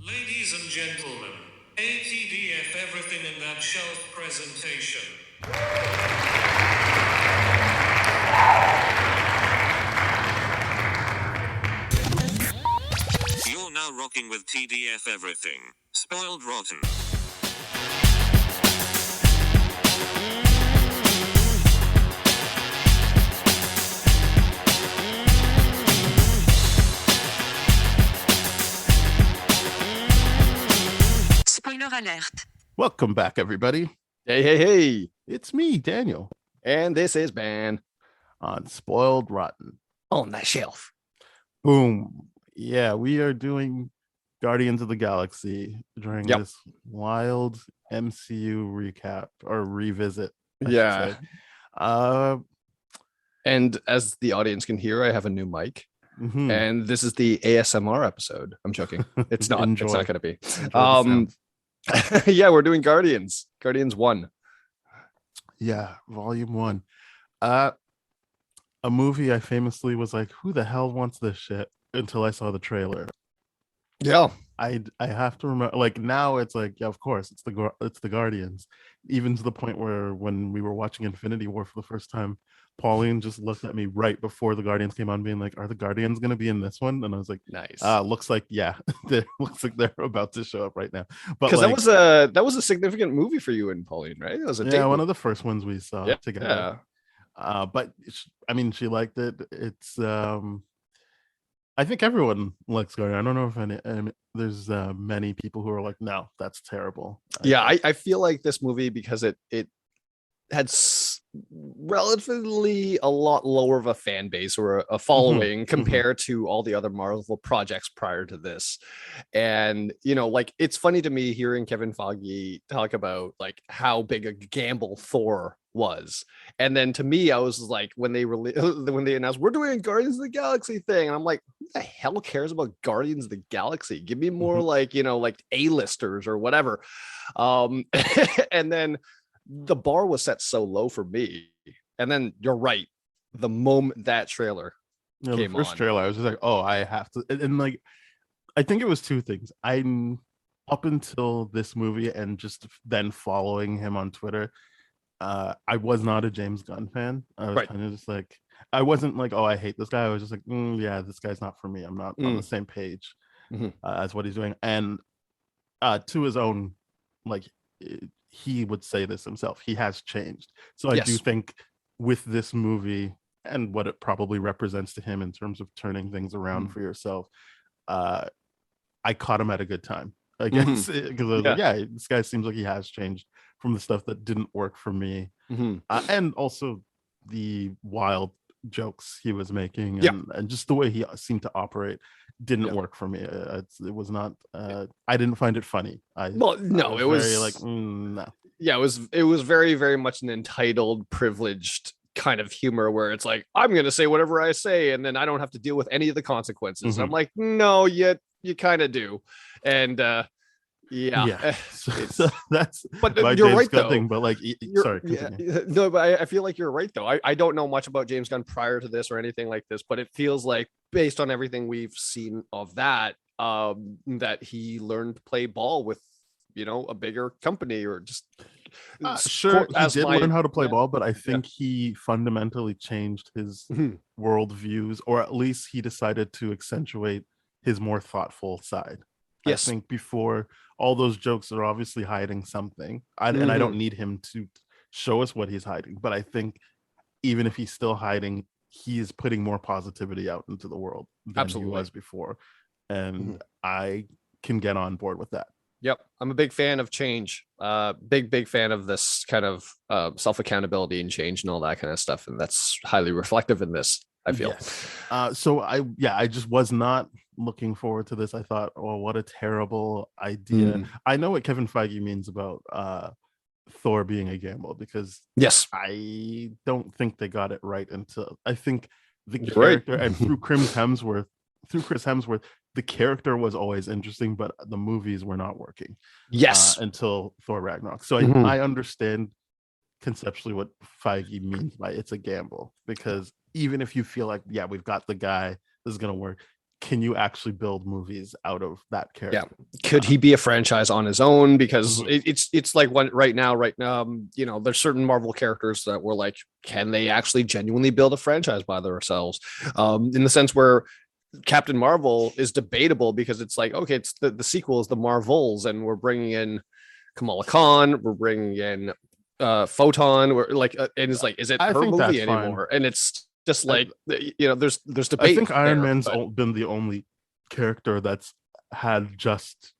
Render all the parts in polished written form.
Ladies and gentlemen, ATDF everything in that shelf presentation. You're now rocking with TDF everything. Spoiled Rotten. Spoiler alert. Welcome back, everybody. Hey. It's me, Daniel, And this is Ben on Spoiled Rotten. on the shelf. Boom. Yeah, we are doing Guardians of the Galaxy during this wild MCU recap or revisit. I should say. And as the audience can hear, I have a new mic. And this is the ASMR episode. I'm joking. It's not. It's not going to be. Yeah, we're doing Guardians 1. Yeah, volume 1. A movie I famously was like, who the hell wants this shit, until I saw the trailer. Yeah. I have to remember, like, now it's like, yeah, of course, it's the Guardians. Even to the point where when we were watching Infinity War for the first time, Pauline just looked at me right before the Guardians came on, being like, are the Guardians going to be in this one? And I was like, Nice. Looks like, yeah, looks like they're about to show up right now. But because that was a significant movie for you and Pauline, right? It was one of the first ones we saw together. But I mean, she liked it. It's I think everyone likes Guardian. I don't know if there's many people who are like, no, that's terrible. I feel like this movie, because it had relatively a lot lower of a fan base or a following compared to all the other Marvel projects prior to this. And, like, it's funny to me hearing Kevin Feige talk about like how big a gamble Thor was. And then to me, I was like, when they announced we're doing a Guardians of the Galaxy thing, and I'm like, who the hell cares about Guardians of the Galaxy? Give me more like A-listers or whatever. And then the bar was set so low for me. And then you're right, the moment that trailer came the first on, trailer, I was just like, oh, I have to. And like, I think it was two things. I'm up until this movie and just then following him on Twitter, I was not a James Gunn fan. I was kind of just like, I wasn't like, oh, I hate this guy. I was just like, yeah, this guy's not for me. I'm not on the same page as what he's doing. And to his own, like, he would say this himself, he has changed. So I do think with this movie and what it probably represents to him in terms of turning things around for yourself, I caught him at a good time, I guess, because I was like, yeah, this guy seems like he has changed from the stuff that didn't work for me, and also the wild jokes he was making, and just the way he seemed to operate didn't work for me. It was not. I didn't find it funny. It was very like, no. Yeah, it was very, very much an entitled, privileged kind of humor where it's like, I'm gonna say whatever I say, and then I don't have to deal with any of the consequences. I'm like, no, you kind of do, and so that's but my you're James right Gunn though. thing, but like, sorry, no, but I feel like you're right though. I don't know much about James Gunn prior to this or anything like this, but it feels like, based on everything we've seen of that, that he learned to play ball with a bigger company, or just sure, he did learn how to play ball, but I think he fundamentally changed his world views, or at least he decided to accentuate his more thoughtful side. I think before, all those jokes are obviously hiding something, and I don't need him to show us what he's hiding, but I think even if he's still hiding, he is putting more positivity out into the world than he was before, and I can get on board with that. Yep, I'm a big fan of change. Big fan of this kind of self-accountability and change and all that kind of stuff, and that's highly reflective in this, I feel. So I just was not looking forward to this. I thought, oh, what a terrible idea. I know what Kevin Feige means about Thor being a gamble, because I don't think they got it right until, I think the character, and through Chris Hemsworth, the character was always interesting, but the movies were not working. Until Thor Ragnarok. So I understand conceptually what Feige means by it's a gamble, because even if you feel like, yeah, we've got the guy, this is gonna work, can you actually build movies out of that character? Could he be a franchise on his own? Because Mhm. it's like one right now, you know, there's certain Marvel characters that were like, can they actually genuinely build a franchise by themselves? In the sense where Captain Marvel is debatable because it's like, okay, it's the sequel is the Marvels, and we're bringing in Kamala Khan, we're bringing in Photon, we're like, and it's like, is it I her think movie that's fine. anymore? And it's just I- like, you know, there's I debate. think Iron there, Man's but been the only character that's had just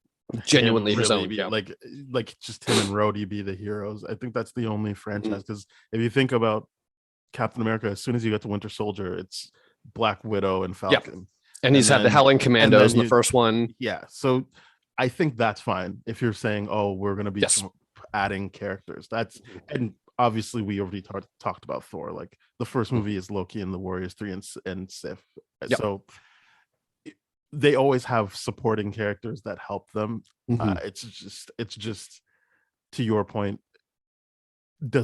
genuinely him his really own. be Yeah. like just him and Rhodey be the heroes. I think that's the only Mm-hmm. franchise, because if you think about Captain America, as soon as you get to Winter Soldier, it's Black Widow and Falcon. And he's had the then- Howling Commandos in the you- first one. Yeah, so I think that's fine if you're saying, oh, we're going to be Yes. adding characters. That's, and obviously we already talked about Thor. Like the first movie is Loki and the Warriors 3 and Sif. Yep. So they always have supporting characters that help them. Mhm. It's just to your point, do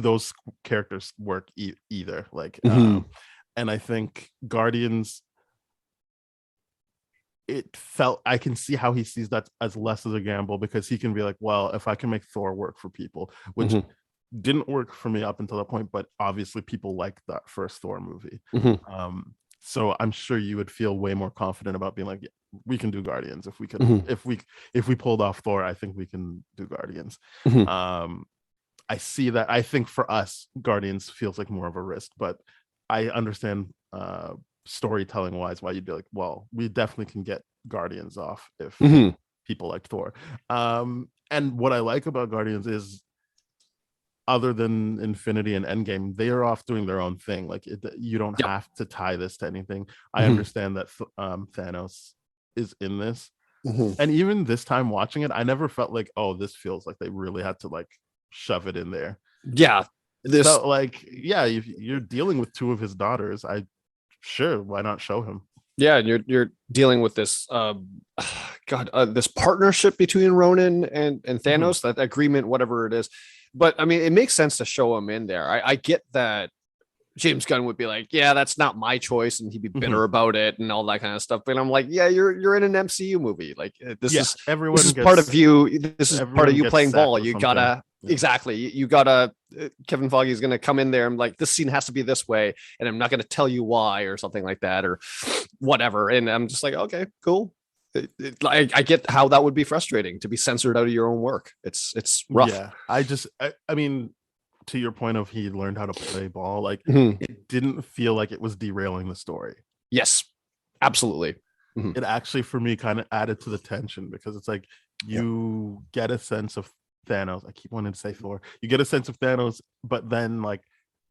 those characters work either? Like Mhm. and I think Guardians, it felt, I can see how he sees that as less as a gamble, because he can be like, well, if I can make Thor work for people, which Mhm. didn't work for me up until that point, but obviously people liked that first Thor movie. Mhm. So I'm sure you would feel way more confident about being like, yeah, we can do Guardians. If we can, Mhm. if we pulled off Thor, I think we can do Guardians. Mhm. I see that. I think for us, Guardians feels like more of a risk, but I understand storytelling wise why you'd be like, well, we definitely can get Guardians off if Mhm. people like Thor. And what I like about Guardians is, other than Infinity and Endgame, they are off doing their own thing. Like you don't Yep. have to tie this to anything. I Mhm. understand that Thanos is in this, Mhm. and even this time watching it, I never felt like, oh, this feels like they really had to like shove it in there. Yeah. This So like, yeah, if you're dealing with two of his daughters, why not show him? Yeah, and you're dealing with this this partnership between Ronan and Thanos, that agreement, whatever it is. But I mean, it makes sense to show him in there. I get that James Gunn would be like, yeah, that's not my choice, and he'd be bitter about it and all that kind of stuff. But I'm like, yeah, you're in an MCU movie. Like this is everyone this is part of you. This is part everyone of you gets playing sacked ball. or You something. gotta Yeah. exactly. You gotta. Kevin Feige is gonna come in there and like, this scene has to be this way, and I'm not gonna tell you why or something like that or whatever. And I'm just like, okay, cool. I get how that would be frustrating to be censored out of your own work. It's rough. Yeah, I mean, to your point of he learned how to play ball, like Mhm. it didn't feel like it was derailing the story. Yes, absolutely. It actually, for me, kind of added to the tension, because it's like you get a sense of Thanos. I keep wanting to say Thor. You get a sense of Thanos, but then like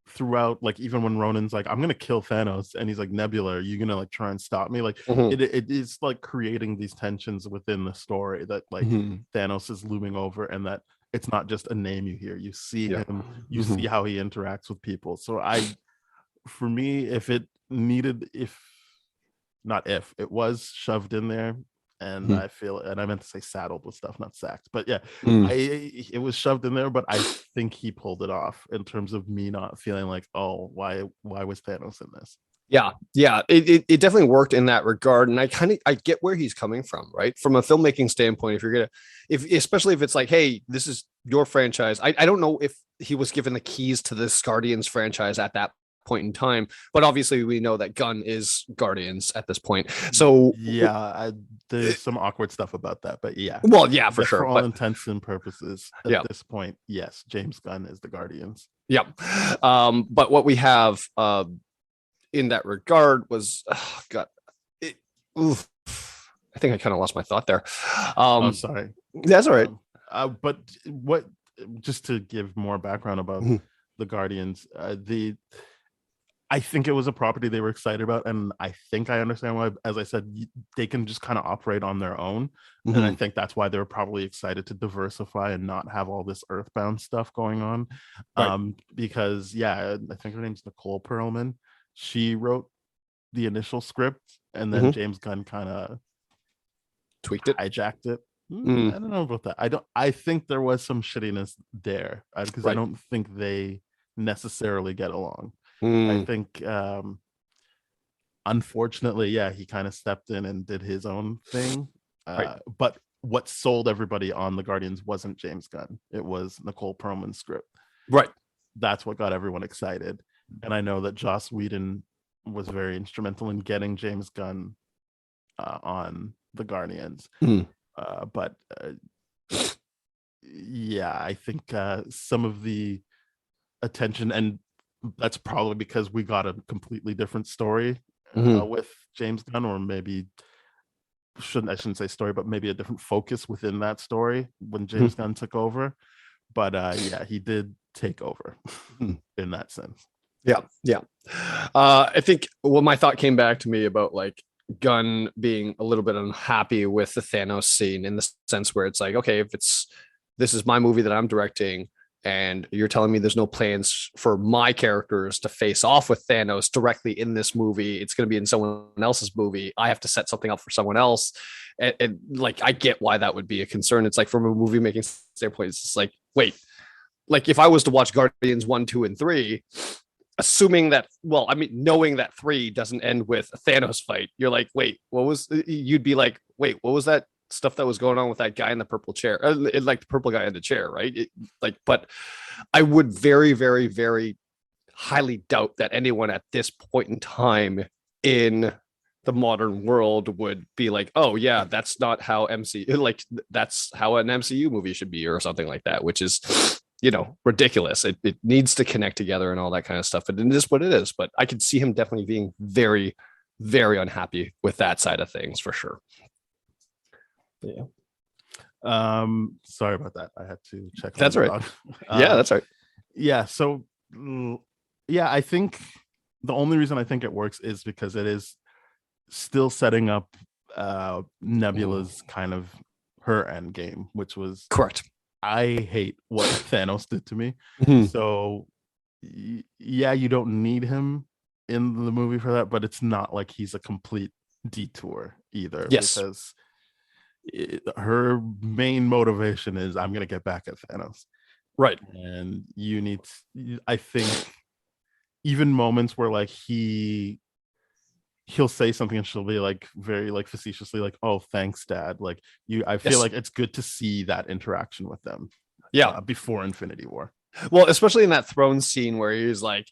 throughout, like even when Ronan's like, I'm gonna kill Thanos, and he's like, Nebula, are you gonna like try and stop me? Like Mhm. it is like creating these tensions within the story that like Mhm. Thanos is looming over, and that it's not just a name you hear. You see Yeah. him, you Mhm. see how he interacts with people. So for me, if it was shoved in there, and Mhm. I feel, and I meant to say saddled with stuff, not sacked, but yeah, Mm. it was shoved in there, but I think he pulled it off in terms of me not feeling like, oh, why was Thanos in this? Yeah, it definitely worked in that regard, and I get where he's coming from, right? From a filmmaking standpoint, if especially if it's like, hey, this is your franchise. I don't know if he was given the keys to this Guardians franchise at that point in time, but obviously we know that Gunn is Guardians at this point. So yeah, there's some awkward stuff about that, but yeah, well, yeah, for But sure. for all But intents and purposes, at Yeah. this point, yes, James Gunn is the Guardians. yeah, but what we have in that regard was, God, oof, I think I kind of lost my thought there. Sorry. That's all right. But what, just to give more background about Mhm. the Guardians, I think it was a property they were excited about, and I think I understand why. As I said, they can just kind of operate on their own, and I Mhm. think that's why they were probably excited to diversify and not have all this Earthbound stuff going on. Right. Because yeah, I think her name's Nicole Perlman. She wrote the initial script, and then Mhm. James Gunn kind of Tweaked it. hijacked it. Mm. I don't know about that. I think there was some shittiness there, because I Right. don't think they necessarily get along. I Mm. think unfortunately, yeah, he kind of stepped in and did his own thing. Right. But what sold everybody on the Guardians wasn't James Gunn. It was Nicole Perlman's script. Right. That's what got everyone excited. And I know that Joss Whedon was very instrumental in getting James Gunn on the Guardians. But yeah, I think some of the attention, and that's probably because we got a completely different story with James Gunn, or maybe I shouldn't say story, but maybe a different focus within that story when James Gunn took over. But yeah, he did take over in that sense. Yeah. I think my thought came back to me about like Gunn being a little bit unhappy with the Thanos scene, in the sense where it's like, okay, if this is my movie that I'm directing, and you're telling me there's no plans for my characters to face off with Thanos directly in this movie, it's going to be in someone else's movie. I have to set something up for someone else. And like, I get why that would be a concern. It's like, from a movie making standpoint, it's just like, wait, like if I was to watch Guardians 1, 2, and 3, assuming that, well, I mean, knowing that 3 doesn't end with a Thanos fight, you're like, wait, you'd be like, wait, what was that stuff that was going on with that guy in the purple chair, like the purple guy in the chair, right? But I would very, very, very highly doubt that anyone at this point in time in the modern world would be like, oh yeah, that's not how that's how an MCU movie should be, or something like that, which is, ridiculous. It needs to connect together and all that kind of stuff. But it is what it is. But I could see him definitely being very, very unhappy with that side of things, for sure. Yeah. Sorry about that. I had to check. That's right. Yeah, that's right. Yeah. So yeah, I think the only reason I think it works is because it is still setting up Nebula's kind of her end game, which was correct. I hate what Thanos did to me. So yeah, you don't need him in the movie for that, but it's not like he's a complete detour either. Yes. Because her main motivation is, I'm gonna get back at Thanos. Right. And you need I think even moments where like he'll say something and she'll be like very like facetiously like, oh, thanks, Dad. Like I feel like it's good to see that interaction with them. Yeah. Before Infinity War. Well, especially in that throne scene where he's like,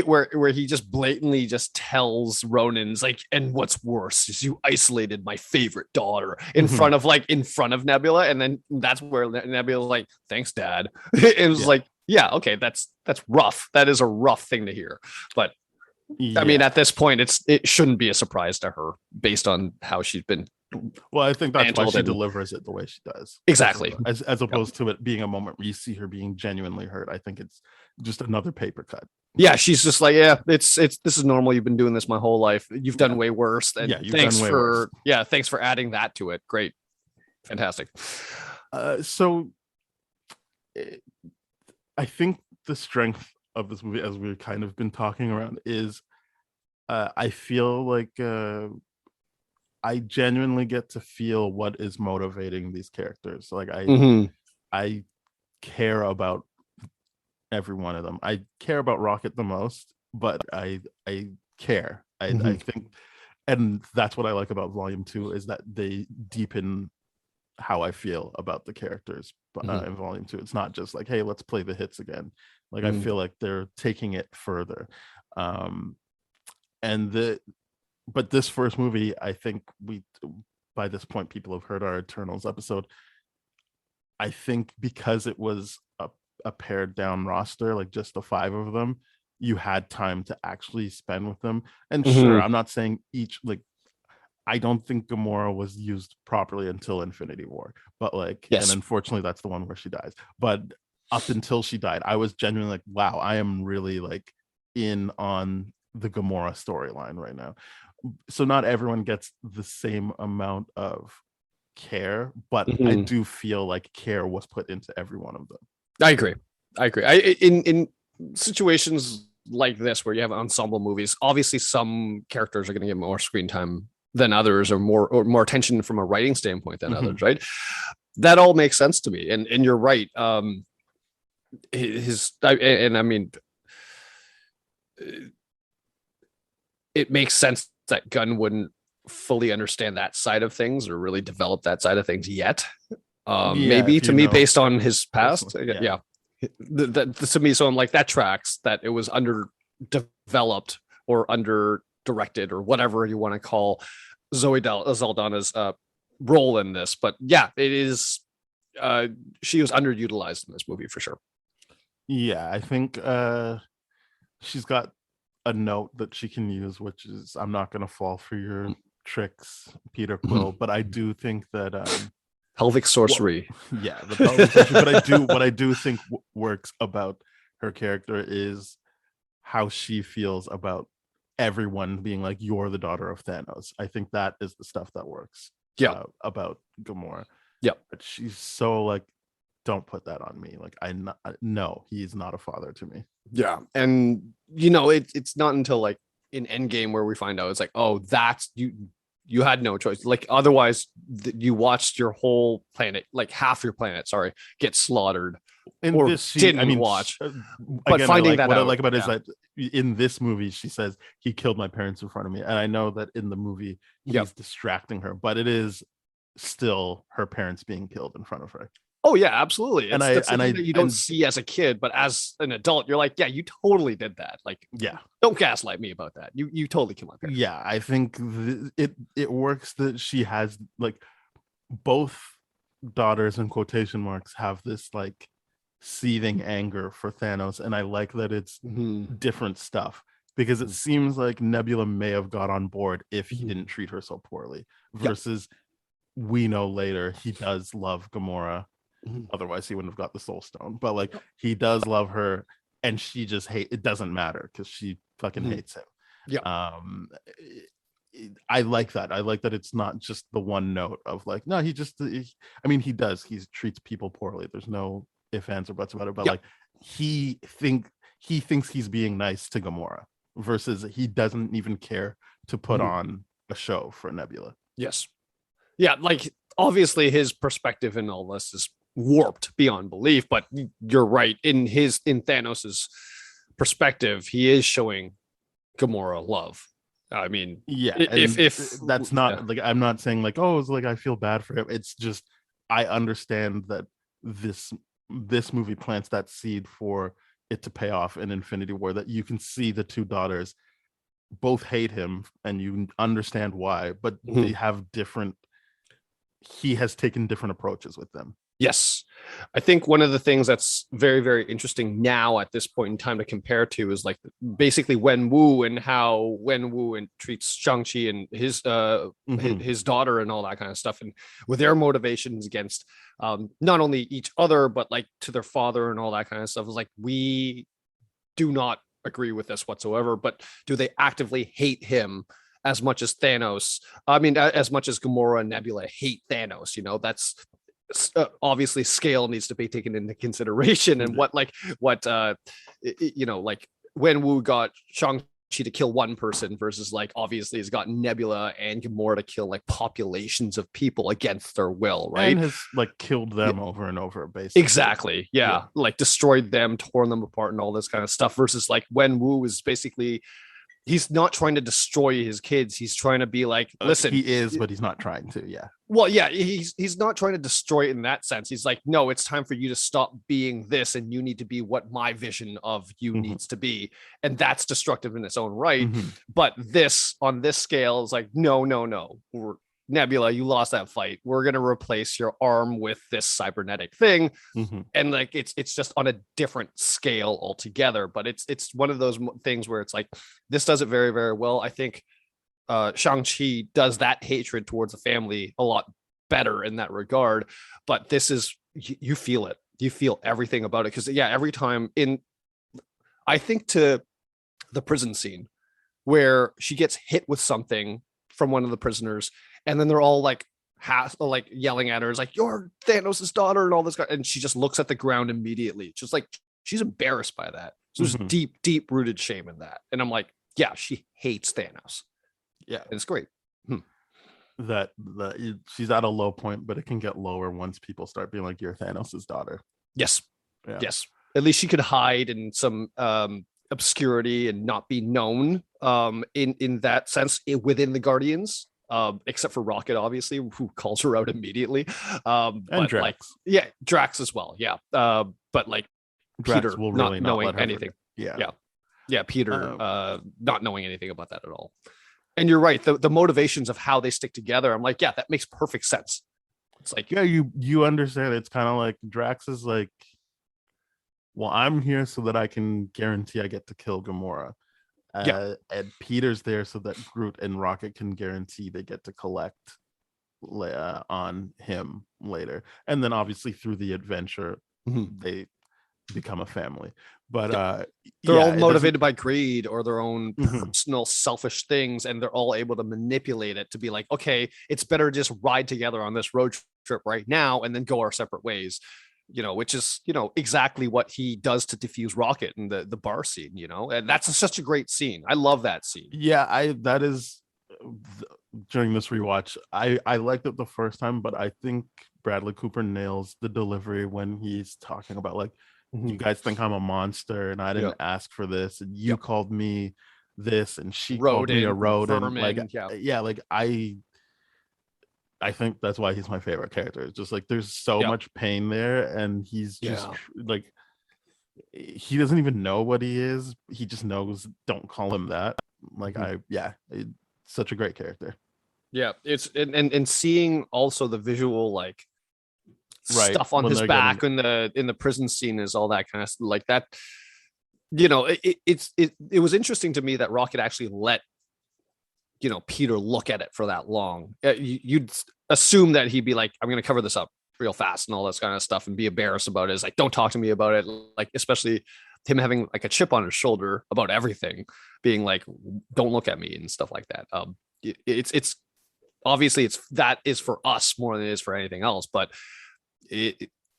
where he just blatantly just tells Ronan's like, and what's worse is you isolated my favorite daughter in front of Nebula, and then that's where Nebula's like, thanks, Dad. It was like, yeah, okay, that's rough. That is a rough thing to hear, but I mean, at this point, it shouldn't be a surprise to her based on how she's been. Well, I think that's why she delivers it the way she does. Exactly. As opposed to it being a moment where you see her being genuinely hurt. I think it's just another paper cut. Yeah, she's just like, yeah, it's this is normal. You've been doing this my whole life. You've done way worse. And thanks for adding that to it. Great. Fantastic. So I think the strength of this movie, as we've kind of been talking around, is I feel like I genuinely get to feel what is motivating these characters. Like I care about every one of them. I care about Rocket the most, but I care. I think, and that's what I like about Volume 2, is that they deepen how I feel about the characters in Volume 2. It's not just like, hey, let's play the hits again. Like I feel like they're taking it further. But this first movie, I think by this point, people have heard our Eternals episode. I think because it was a pared down roster, like just the 5 of them, you had time to actually spend with them. And sure, I'm not saying I don't think Gamora was used properly until Infinity War, but and unfortunately that's the one where she dies. But up until she died, I was genuinely like, wow, I am really in on the Gamora storyline right now. So not everyone gets the same amount of care, but I do feel like care was put into every one of them. I agree. In situations like this where you have ensemble movies, obviously some characters are going to get more screen time than others, or more attention from a writing standpoint than others, right? That all makes sense to me, and you're right. It makes sense that Gunn wouldn't fully understand that side of things or really develop that side of things yet. Maybe if to you me, know based on his past, personally, yeah. To me, so I'm like, that tracks, that it was underdeveloped or under directed or whatever you want to call Zoe Saldana's role in this. But yeah, it is. She was underutilized in this movie for sure. Yeah, I think she's got a note that she can use, which is, I'm not going to fall for your tricks, Peter Quill. But I do think that pelvic sorcery. Yeah, the pelvic sorcery. But what I do think works about her character is how she feels about everyone being like, you're the daughter of Thanos. I think that is the stuff that works. Yeah, about Gamora. Yeah, but she's so like, don't put that on me. Like, no, he's not a father to me. Yeah, and it's not until like in Endgame where we find out it's like, oh, that's you had no choice. Like, otherwise you watched your whole planet, like half your planet, sorry, get slaughtered. In or this, didn't watch. But again, finding what out, I like about it is that in this movie she says he killed my parents in front of me, and I know that in the movie he's distracting her, but it is still her parents being killed in front of her. Oh yeah, absolutely. That's something that you don't and see as a kid, but as an adult, you're like, yeah, you totally did that. Like, yeah, don't gaslight me about that. You totally killed my parents. Yeah, I think it works that she has like both daughters in quotation marks have this like seething anger for Thanos, and I like that it's different stuff, because it seems like Nebula may have got on board if he didn't treat her so poorly, versus we know later he does love Gamora. Otherwise he wouldn't have got the Soul Stone, but like he does love her, and she just it doesn't matter because she fucking hates him. I like that. I like that it's not just the one note of like, no, he does, he treats people poorly, there's no ifs, ands, or buts about it, but like he thinks he's being nice to Gamora, versus he doesn't even care to put on a show for Nebula. Yes. Yeah, like obviously his perspective in all this is warped beyond belief, but you're right. In Thanos's perspective, he is showing Gamora love. I mean, yeah, if that's not like, I'm not saying like, oh, it's like I feel bad for him. It's just I understand that this movie plants that seed for it to pay off in Infinity War, that you can see the two daughters both hate him and you understand why, but they have different, he has taken different approaches with them. Yes. I think one of the things that's very, very interesting now at this point in time to compare to is like basically Wenwu, and how Wenwu and treats Shang-Chi and his daughter and all that kind of stuff, and with their motivations against not only each other, but like to their father and all that kind of stuff. Is like, we do not agree with this whatsoever, but do they actively hate him as much as Thanos? I mean, as much as Gamora and Nebula hate Thanos, that's obviously scale needs to be taken into consideration. And what Wenwu got Shang-Chi to kill one person versus like obviously has got Nebula and Gamora to kill like populations of people against their will, right? And has like killed them over and over, basically. Exactly. Yeah. Like destroyed them, torn them apart, and all this kind of stuff. Versus like Wenwu is basically, he's not trying to destroy his kids. He's trying to be like, listen, he is, but he's not trying to. Yeah. Well, yeah, he's not trying to destroy it in that sense. He's like, no, it's time for you to stop being this, and you need to be what my vision of you needs to be. And that's destructive in its own right. But this, on this scale, is like, no. Nebula, you lost that fight. We're going to replace your arm with this cybernetic thing. And like, it's just on a different scale altogether. But it's one of those things where it's like, this does it very, very well. I think Shang-Chi does that hatred towards the family a lot better in that regard. But this is, you feel it. You feel everything about it. Because every time I think to the prison scene where she gets hit with something from one of the prisoners, and then they're all like yelling at her, it's like, you're Thanos' daughter and all this, and she just looks at the ground immediately. It's just like, she's embarrassed by that. So there's deep rooted shame in that. And I'm like, yeah, she hates Thanos. Yeah, and it's great. That she's at a low point, but it can get lower once people start being like, you're Thanos' daughter. Yes. At least she could hide in some obscurity and not be known in that sense within the Guardians. Except for Rocket, obviously, who calls her out immediately. And But Drax. like, yeah, Drax as well. Yeah. But like Drax Peter will not really not knowing let her anything. forget. Yeah. Yeah, Peter Um, not knowing anything about that at all. And you're right. The motivations of how they stick together, I'm like, yeah, that makes perfect sense. It's like, yeah, you understand. It's kind of like Drax is like, well, I'm here so that I can guarantee I get to kill Gamora. Yeah. And Peter's there so that Groot and Rocket can guarantee they get to collect on him later. And then obviously through the adventure, Mhm. they become a family. But they're yeah, all it doesn't- motivated by greed or their own Mhm. personal selfish things, and they're all able to manipulate it to be like, okay, it's better to just ride together on this road trip right now and then go our separate ways, which is exactly what he does to defuse Rocket in the bar scene, and that's such a great scene. I love that scene. Yeah, that is during this rewatch. I liked it the first time, but I think Bradley Cooper nails the delivery when he's talking about like, you guys think I'm a monster and I didn't ask for this, and you called me this, and she called me a rodent. Like, vermin, like I think that's why he's my favorite character. It's just like there's so much pain there, and he's just like, he doesn't even know what he is. He just knows, don't call him that. Like, such a great character. Yeah, it's and seeing also the visual like Right, stuff on when his they're back in the prison scene is all that kind of like that. It was interesting to me that Rocket actually let Peter look at it for that long. You'd assume that he'd be like, I'm going to cover this up real fast and all this kind of stuff and be embarrassed about it. It's like, don't talk to me about it. Like, especially him having like a chip on his shoulder about everything, being like, don't look at me and stuff like that. It's obviously that is for us more than it is for anything else, but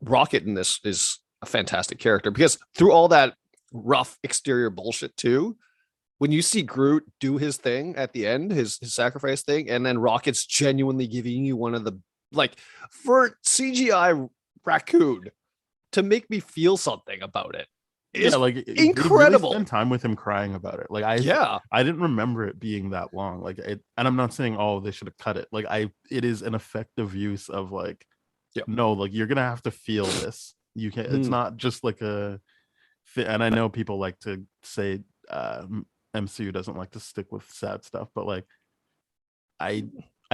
Rocket in this is a fantastic character because through all that rough exterior bullshit too, when you see Groot do his thing at the end, his sacrifice thing, and then Rocket's genuinely giving you one of the, like, for CGI raccoon to make me feel something about it. Yeah, like incredible. Really spend time with him crying about it. Like I didn't remember it being that long. Like and I'm not saying they should have cut it. Like it is an effective use of like, no, like you're gonna have to feel this. You can't. It's not just like and I know people like to say MCU doesn't like to stick with sad stuff, but like I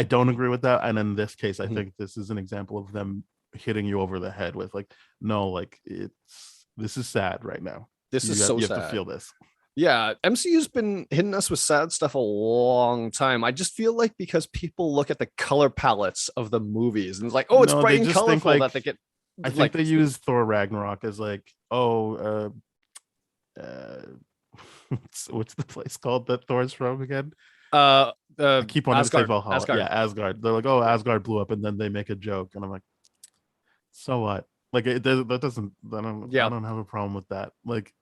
don't agree with that. And in this case, I think this is an example of them hitting you over the head with like, no, like this is sad right now. You have sad. to feel this. Yeah, MCU's been hitting us with sad stuff a long time. I just feel like because people look at the color palettes of the movies and it's like, oh, it's bright and colorful, that they get. I think they use Thor Ragnarok as like, what's the place called that Thor's from again? I keep on Asgard. Valhalla. Asgard. Yeah, Asgard. They're like, oh, Asgard blew up, and then they make a joke, and I'm like, so what? Like I don't have a problem with that. Like,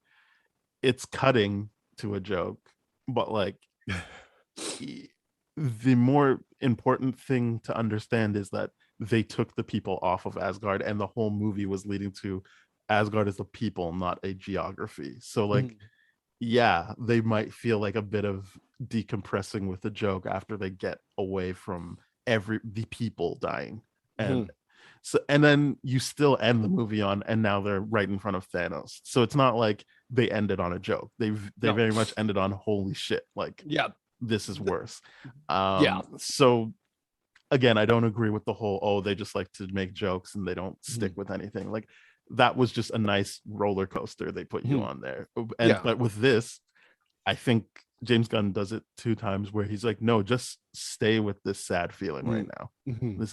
it's cutting to a joke, but like the more important thing to understand is that they took the people off of Asgard, and the whole movie was leading to Asgard is a people, not a geography. So like, yeah, they might feel like a bit of decompressing with the joke after they get away from the people dying. And so, and then you still end the movie on, and now they're right in front of Thanos. So it's not like they ended on a joke. They very much ended on holy shit. Like, this is worse. So again, I don't agree with the whole, they just like to make jokes and they don't stick with anything. Like, that was just a nice roller coaster they put you on there. And but with this, I think James Gunn does it 2 times where he's like, no, just stay with this sad feeling right now.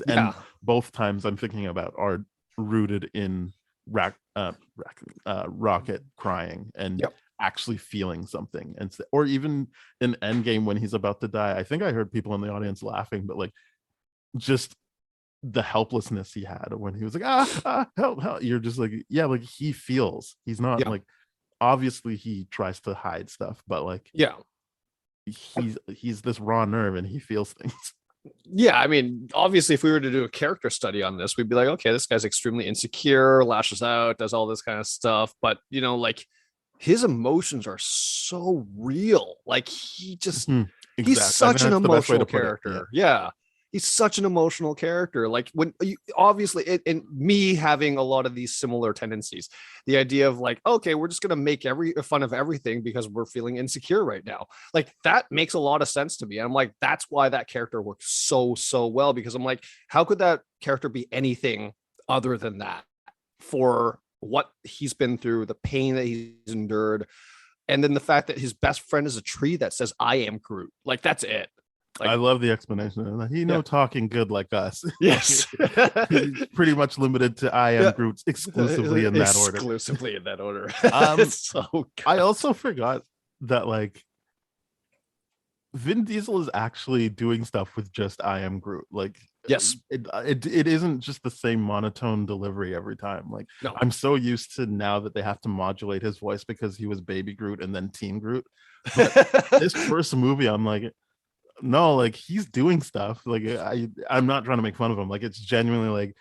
And both times I'm thinking about are rooted in Rocket crying and actually feeling something. And or even in Endgame when he's about to die, I think I heard people in the audience laughing, but like, just the helplessness he had when he was like, help. You're just like, yeah, like he feels. He's not like, obviously he tries to hide stuff, but like, he's this raw nerve and he feels things. I mean, obviously if we were to do a character study on this, we'd be like, okay, this guy's extremely insecure, lashes out, does all this kind of stuff, but like his emotions are so real. Like he just Mhm. he's Exactly. I such think an that's the best way to emotional put it. character. Yeah. He's such an emotional character. Like when you obviously and me having a lot of these similar tendencies, the idea of like, okay, we're just gonna make every fun of everything because we're feeling insecure right now. Like that makes a lot of sense to me. And I'm like, that's why that character works so well, because I'm like, how could that character be anything other than that for what he's been through, the pain that he's endured, and then the fact that his best friend is a tree that says I am Groot. Like that's it. Like, I love the explanation of that. He Yeah. talking good like us. yes. He's pretty much limited to I am Yeah. Groot exclusively in that order. Exclusively in that order. Um, It's so good. I also forgot that like Vin Diesel is actually doing stuff with just I am Groot. Like Yes. it isn't just the same monotone delivery every time. Like No. I'm so used to now that they have to modulate his voice because he was baby Groot and then teen Groot. This first movie, I'm like, no, like he's doing stuff. Like I'm not trying to make fun of him. Like it's genuinely like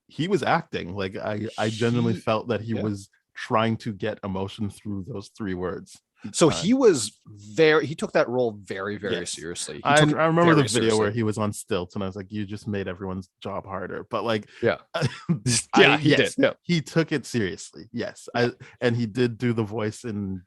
he was acting. Like I genuinely He- felt that he yeah. was trying to get emotion through those 3 words. So time. he took that role very Yes. seriously. He I took it remember the very video where seriously. he was on stilts, and I was like, "You just made everyone's job harder." But like, Yeah. yeah, He did. Yeah. he took it seriously. Yes, and he did do the voice in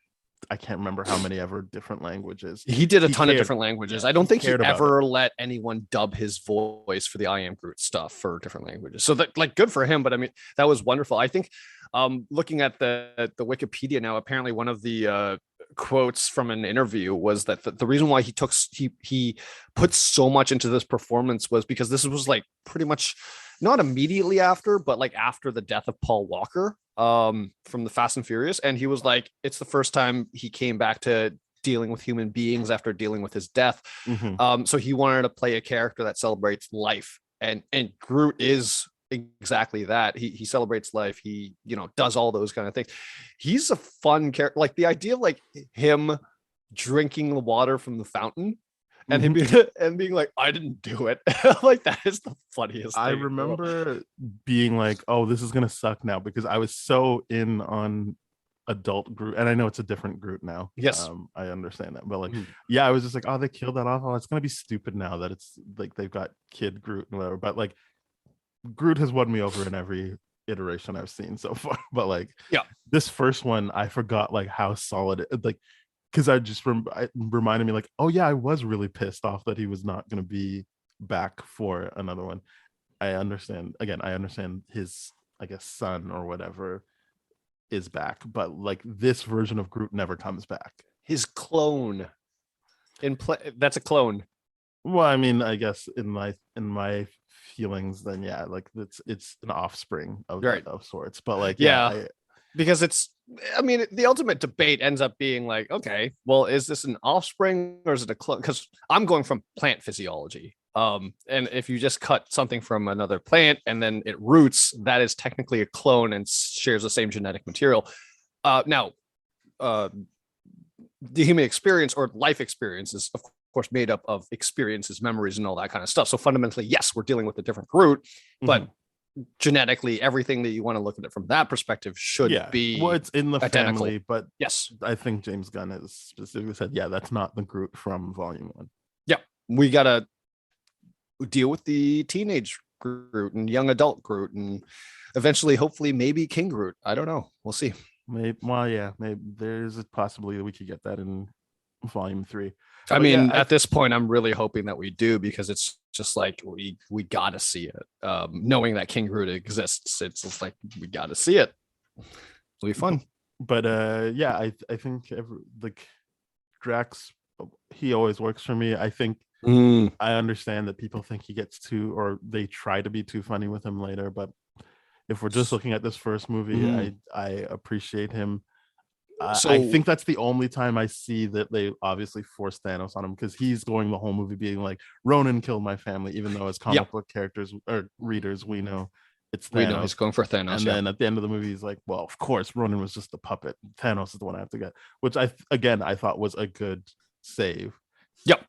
I can't remember how many ever different languages. He did a He ton cared. of different languages. Yeah, I don't he think he cared about ever let anyone dub his voice for the I Am Groot stuff for different languages. So that like good for him. But I mean, that was wonderful. I think looking at the Wikipedia now, apparently one of the quotes from an interview was that the reason why he put so much into this performance was because this was like pretty much not immediately after, but like after the death of Paul Walker from the Fast and Furious. And he was like, it's the first time he came back to dealing with human beings after dealing with his death. Mhm. So he wanted to play a character that celebrates life. And Groot is exactly that. He celebrates life. He, does all those kind of things. He's a fun character. Like the idea of like him drinking the water from the fountain and him being like, I didn't do it. Like that is the funniest I thing in the world. remember being like, "Oh, this is gonna suck now," because I was so in on adult Groot, and I know it's a different Groot now. Yes. I understand that, but like, Mhm. yeah, I was just like, "Oh, they killed that off. Oh, it's gonna be stupid now that it's like they've got kid Groot and whatever." But like, Groot has won me over in every iteration I've seen so far. But like, Yeah. this first one, I forgot like how solid it like. Because it reminded me like, oh yeah, I was really pissed off that he was not going to be back for another one. I understand his, I guess, son or whatever is back, but like this version of Groot never comes back. His clone that's a clone. Well, I mean, I guess in my feelings, then yeah, like it's an offspring of Right. of sorts. But like, Yeah. Because the ultimate debate ends up being like, okay, well, is this an offspring or is it a clone? Because I'm going from plant physiology. And if you just cut something from another plant and then it roots, that is technically a clone and shares the same genetic material. Now, the human experience or life experience is, of course, made up of experiences, memories, and all that kind of stuff. So fundamentally, yes, we're dealing with a different Groot, but genetically, everything that you want to look at it from that perspective should be well, it's in the identical. family, but Yes, I think James Gunn has specifically said, yeah, that's not the Groot from Volume 1. we gotta deal with the teenage Groot and young adult Groot and eventually, hopefully, maybe King Groot. I don't know. We'll see. Maybe there's a possibility that we could get that in Volume 3. I But mean, yeah, at this point, I'm really hoping that we do because it's just like we gotta see it. Knowing that King Groot exists, it's just like we gotta see it. It'll be fun. But yeah, I think like Drax, he always works for me. I think I understand that people think he gets too, or they try to be too funny with him later. But if we're just looking at this first movie, I appreciate him. I think that's the only time I see that they obviously force Thanos on him, because he's going the whole movie being like, Ronan killed my family, even though as comic book characters or readers, we know it's Thanos. We know he's going for Thanos. And then at the end of the movie, he's like, well, of course, Ronan was just a puppet. Thanos is the one I have to get, which I thought was a good save. Yep.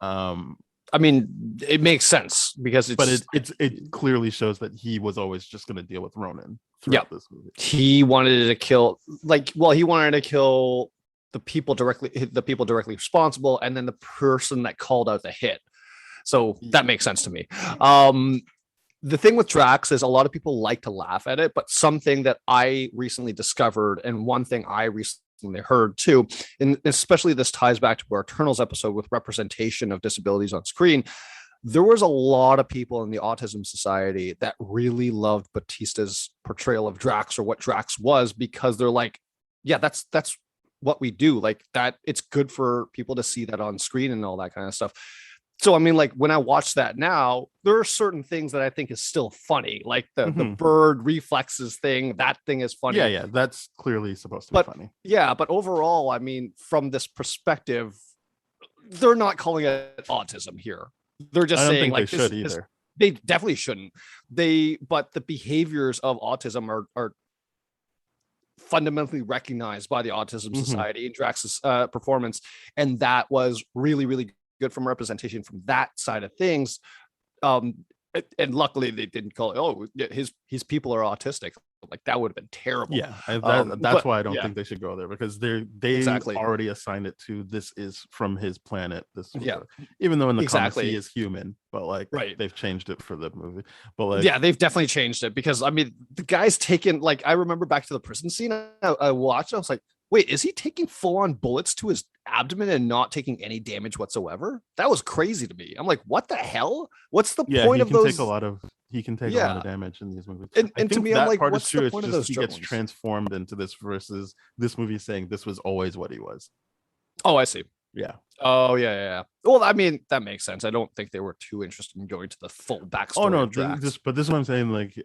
I mean, it makes sense because it clearly shows that he was always just going to deal with Ronan throughout this movie. He wanted to kill the people directly responsible, and then the person that called out the hit. So that makes sense to me. The thing with Drax is a lot of people like to laugh at it, but something that I recently discovered, and one thing I recently heard too, and especially this ties back to our Eternals episode with representation of disabilities on screen. There was a lot of people in the Autism Society that really loved Batista's portrayal of Drax, or what Drax was, because they're like, yeah, that's what we do. Like that, it's good for people to see that on screen and all that kind of stuff. So, I mean, like when I watch that now, there are certain things that I think is still funny, like the bird reflexes thing. That thing is funny. Yeah, that's clearly supposed to be funny. Yeah, but overall, I mean, from this perspective, they're not calling it autism here. They're just saying like they should either. They definitely shouldn't. But the behaviors of autism are fundamentally recognized by the Autism Society in Drax's performance, and that was really, really good from representation from that side of things. And luckily they didn't call it, oh, his people are autistic. Like that would have been terrible. Yeah, that's why I don't think they should go there, because they already assigned it to, this is from his planet. Even though in the comics he is human, but like they've changed it for the movie. But like they've definitely changed it, because I mean the guy's taken, like I remember back to the prison scene I watched, I was like, wait, is he taking full-on bullets to his abdomen and not taking any damage whatsoever? That was crazy to me. I'm like, what the hell? What's the point of those? He can take a lot of damage in these movies. And to me, I'm like, what's the point of those? He gets transformed into this versus this movie saying this was always what he was. Oh, I see. Yeah. Oh, yeah. Well, I mean, that makes sense. I don't think they were too interested in going to the full backstory. Oh no, but this is what I'm saying. Like,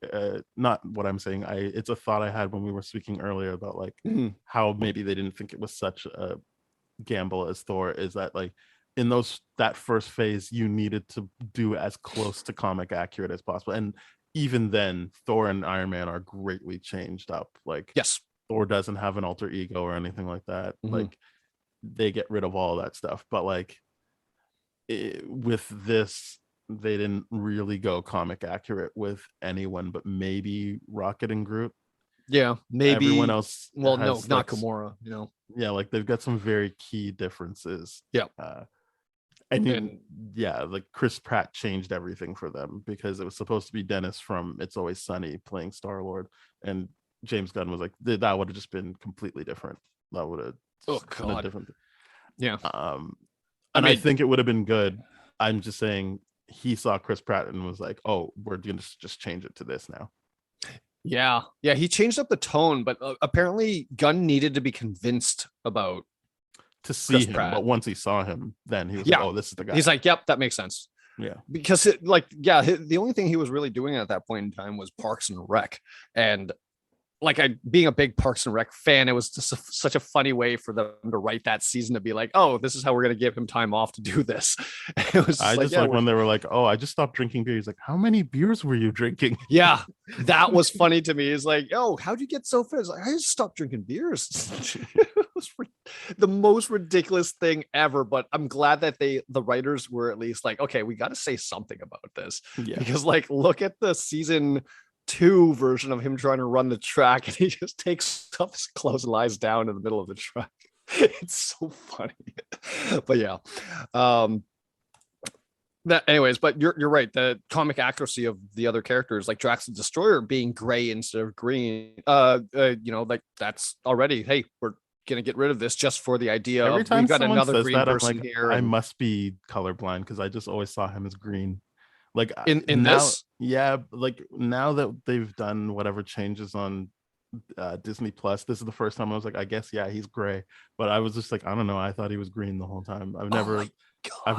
not what I'm saying. It's a thought I had when we were speaking earlier about like how maybe they didn't think it was such a gamble as Thor. Is that like in that first phase, you needed to do as close to comic accurate as possible, and even then, Thor and Iron Man are greatly changed up. Like, yes, Thor doesn't have an alter ego or anything like that. Like, they get rid of all that stuff, but like with this, they didn't really go comic accurate with anyone but maybe Rocket and Groot. Yeah, maybe everyone else. Well, no, not Gamora. You know. Yeah, like they've got some very key differences. Yeah. And like Chris Pratt changed everything for them, because it was supposed to be Dennis from It's Always Sunny playing Star-Lord, and James Gunn was like, that would have just been completely different. That would have been a different. Yeah. And I think it would have been good. I'm just saying he saw Chris Pratt and was like, oh, we're going to just change it to this now. Yeah, he changed up the tone, but apparently Gunn needed to be convinced about to see him. But once he saw him, then he was like, oh, this is the guy. He's like, yep, that makes sense. Yeah, because the only thing he was really doing at that point in time was Parks and Rec, and like being a big Parks and Rec fan, it was just such a funny way for them to write that season to be like, oh, this is how we're going to give him time off to do this. It was when they were like, oh, I just stopped drinking beer. He's like, how many beers were you drinking? Yeah, that was funny to me. It's like, oh, how'd you get so fit? It's like, I just stopped drinking beers. It was the most ridiculous thing ever. But I'm glad that the writers were at least like, okay, we got to say something about this, because like, look at the season 2 version of him trying to run the track, and he just takes off his clothes and lies down in the middle of the track. It's so funny. But yeah, anyways, but you're right. The comic accuracy of the other characters, like Drax the Destroyer being gray instead of green, like that's already, hey, we're gonna get rid of this just for the idea every time we've got another green person like, here. I must be colorblind, because I just always saw him as green. Like in now, this, like now that they've done whatever changes on Disney Plus, this is the first time I was like, I guess he's gray. But I was just like, I don't know, I thought he was green the whole time. I've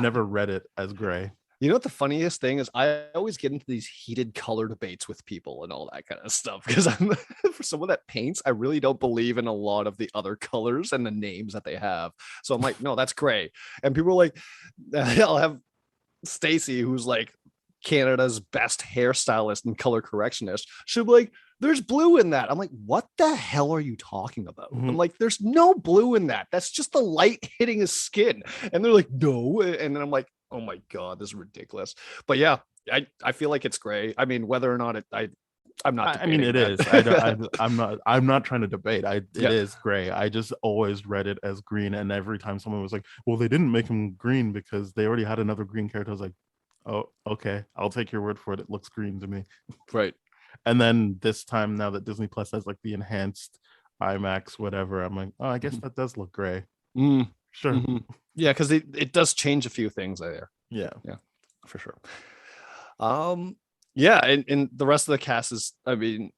never read it as gray. You know what the funniest thing is? I always get into these heated color debates with people and all that kind of stuff, because I'm for someone that paints, I really don't believe in a lot of the other colors and the names that they have. So I'm like, no, that's gray. And people are like, I'll have Stacy, who's like Canada's best hairstylist and color correctionist, she'll be like, there's blue in that. I'm like, what the hell are you talking about? I'm like, there's no blue in that. That's just the light hitting his skin. And they're like, no. And then I'm like, oh my God, this is ridiculous. But yeah, I feel like it's gray. I mean, whether or not I'm not. I mean, it debating is. that. I don't. I'm not trying to debate. It Yeah. is gray. I just always read it as green, and every time someone was like, "Well, they didn't make him green because they already had another green character," I was like, "Oh, okay. I'll take your word for it. It looks green to me." Right. And then this time, now that Disney Plus has like the enhanced IMAX, whatever, I'm like, "Oh, I guess that does look gray." Mm, Sure. mhm. Yeah, because it does change a few things there. Yeah. For sure. Yeah, and the rest of the cast is, I mean,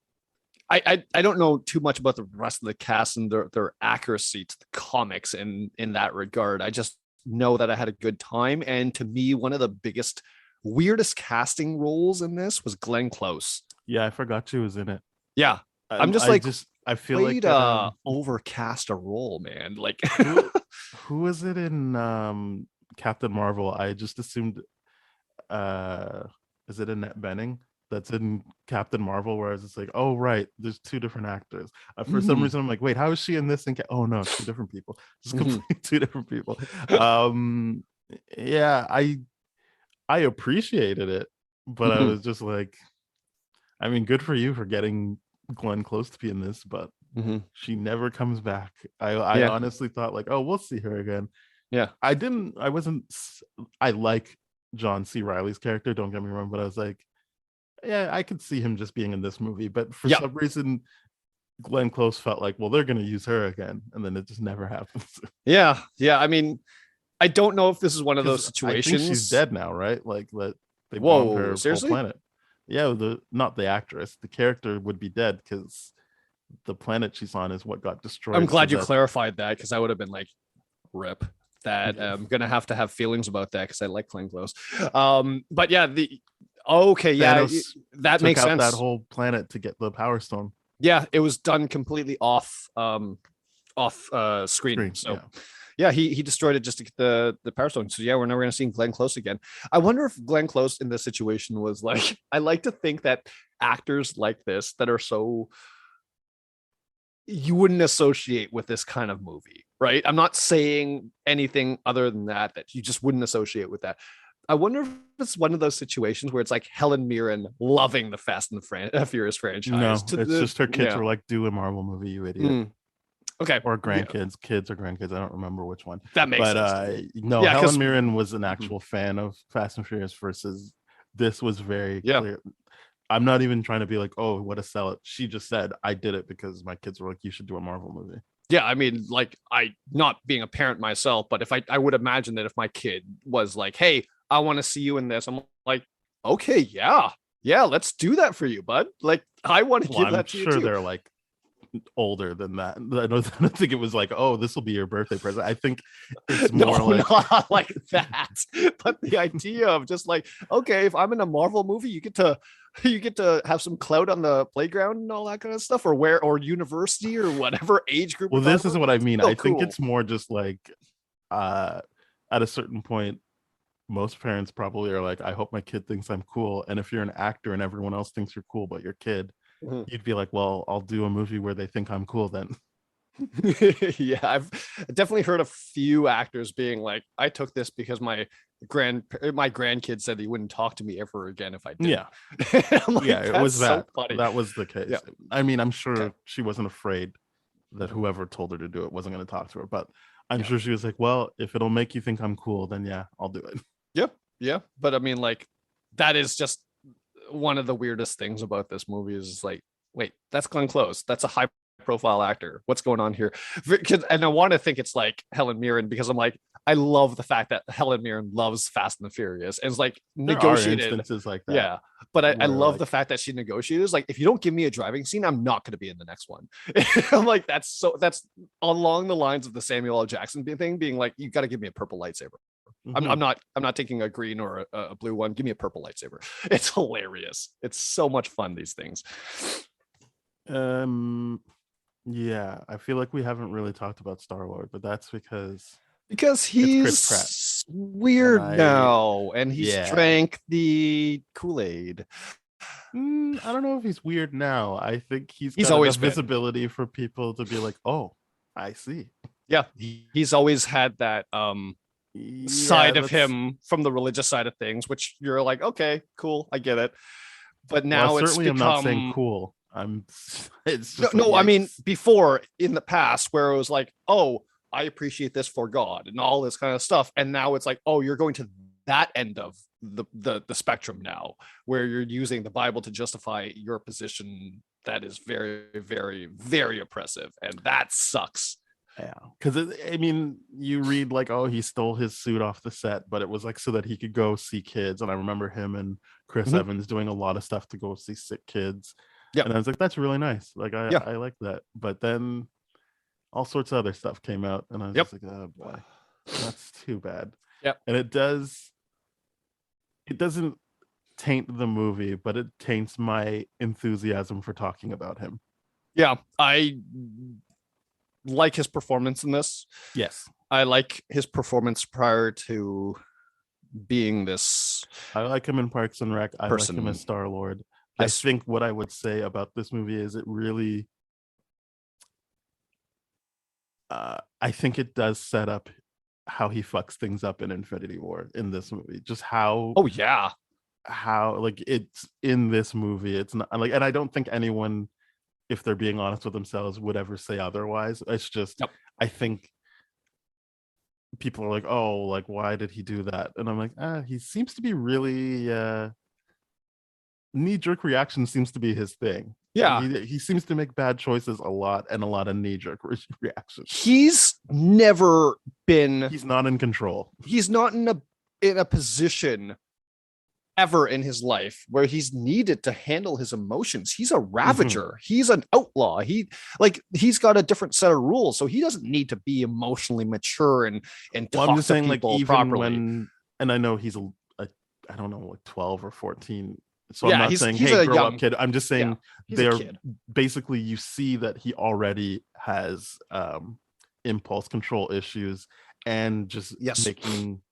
I don't know too much about the rest of the cast and their accuracy to the comics in that regard. I just know that I had a good time, and to me, one of the biggest, weirdest casting roles in this was Glenn Close. Yeah, I forgot she was in it. Yeah, I'm just I like, I feel played like overcast a role, man. Like, who was it in Captain Marvel? I just assumed is it Annette Bening that's in Captain Marvel, whereas it's like, oh right, there's two different actors. For some Mhm. reason I'm like, wait, how is she in this? And oh no, two different people. Just Mhm. completely two different people. Yeah, I appreciated it, but I Mhm. was just like, I mean, good for you for getting Glenn Close to be in this, but Mhm. she never comes back. I Yeah. honestly thought like, oh, we'll see her again. Yeah. I like John C. Riley's character, don't get me wrong, but I was like, yeah, I could see him just being in this movie. But for Yeah. some reason, Glenn Close felt like, well, they're gonna use her again, and then it just never happens. Yeah. Yeah. I mean, I don't know if this is one of those 'Cause I situations. think she's dead now, right? Like that they bombed her Whoa, whole seriously? planet. Yeah, not the actress. The character would be dead because the planet she's on is what got destroyed. I'm glad so you clarified that, because I would have been like, rip. That Yeah. I'm gonna have to have feelings about that because I like Glenn Close. But yeah, okay, yeah, Thanos that took makes out sense. that whole planet to get the Power Stone. Yeah, it was done completely off screen. So yeah, he destroyed it just to get the Power Stone. So yeah, we're never gonna see Glenn Close again. I wonder if Glenn Close in this situation was like, I like to think that actors like this that are so, you wouldn't associate with this kind of movie, right? I'm not saying anything other than that you just wouldn't associate with that. I wonder if it's one of those situations where it's like Helen Mirren loving the Fast and the Furious franchise. No, it's just her kids yeah. were like, do a Marvel movie, you idiot. Mm. Okay. Or grandkids, kids or grandkids. I don't remember which one. That makes but sense. no, Yeah, 'cause- Helen Mirren was an actual fan of Fast and Furious versus this was very Yeah. clear. I'm not even trying to be like, oh, what a sell it. She just said, I did it because my kids were like, you should do a Marvel movie. Yeah, I mean, like, I, not being a parent myself, but if I would imagine that if my kid was like, hey, I want to see you in this, I'm like, okay, yeah, let's do that for you, bud. Like, I want to Well, give I'm that to you sure too. they're like older than that. I don't think it was like, oh, this will be your birthday present. I think it's more No, like not like that. But the idea of just like, okay, if I'm in a Marvel movie, you get to have some clout on the playground and all that kind of stuff, or university or whatever age group. well, this is what I mean. So I think cool. it's more just like at a certain point, most parents probably are like, I hope my kid thinks I'm cool. And if you're an actor and everyone else thinks you're cool but your kid, Mhm. you'd be like, well, I'll do a movie where they think I'm cool then. Yeah, I've definitely heard a few actors being like, I took this because my grandkid said he wouldn't talk to me ever again if I did. Yeah. I'm like, Yeah, it was "That's so that. funny." That was the case. Yeah. I mean, I'm sure Okay. she wasn't afraid that whoever told her to do it wasn't going to talk to her, but I'm Yeah. sure she was like, well, if it'll make you think I'm cool, then yeah, I'll do it. Yep. Yeah. But I mean, like, that is just one of the weirdest things about this movie is like, wait, that's Glenn Close. That's a high profile actor. What's going on here? And I want to think it's like Helen Mirren, because I'm like, I love the fact that Helen Mirren loves Fast and the Furious and it's like There are negotiated. instances like that. Yeah. But I where, love like- the fact that she negotiated. It's like, if you don't give me a driving scene, I'm not going to be in the next one. I'm like, that's along the lines of the Samuel L. Jackson thing, being like, you got to give me a purple lightsaber. Mhm. I'm not taking a green or a blue one. Give me a purple lightsaber. It's hilarious. It's so much fun, these things. Yeah, I feel like we haven't really talked about Star-Lord, but that's because Because Chris Pratt. he's weird And now, and he's yeah. drank the Kool-Aid. I don't know if he's weird now. I think he's He's got always enough been. visibility for people to be like, oh, I see. Yeah, he's always had that side of that's- him from the religious side of things, which you're like, okay, cool, I get it. but Well, now I it's certainly am become not saying cool. I'm. It's no, just no, I mean yikes. before in the past where it was like, oh, I appreciate this for God and all this kind of stuff, and now it's like, oh, you're going to that end of the spectrum now, where you're using the Bible to justify your position that is very, very, very oppressive, and that sucks. Yeah, because I mean, you read like, oh, he stole his suit off the set, but it was like so that he could go see kids. And I remember him and Chris Mhm. Evans doing a lot of stuff to go see sick kids. Yep. And I was like, that's really nice. Like, Yeah. I like that. But then all sorts of other stuff came out, and I was Yep. just like, oh boy, that's too bad. Yep. And it doesn't taint the movie, but it taints my enthusiasm for talking about him. Yeah, I like his performance in this. Yes. I like his performance prior to being this. I like him in Parks and Rec. I like him Person. as Star Lord. Yes. I think what I would say about this movie is it really I think it does set up how he fucks things up in Infinity War in this movie. Just how Oh yeah, like it's in this movie. It's not like, and I don't think anyone, if they're being honest with themselves, would ever say otherwise. It's just Yep. I think people are like, oh, like why did he do that? And I'm like, he seems to be really knee-jerk reaction seems to be his thing. yeah. He seems to make bad choices a lot, and a lot of knee-jerk reactions. He's never been. He's not in control. He's not in a position ever in his life where he's needed to handle his emotions. He's a ravager. He's an outlaw. He's got a different set of rules, so he doesn't need to be emotionally mature and talk I'm just to saying, like, people even properly. when, and I know he's I don't know, like 12 or 14. So Yeah, I'm not he's- saying, he's hey, a grow young- up, kid. I'm just saying He's a they're kid. basically, you see that he already has impulse control issues and just Yes. making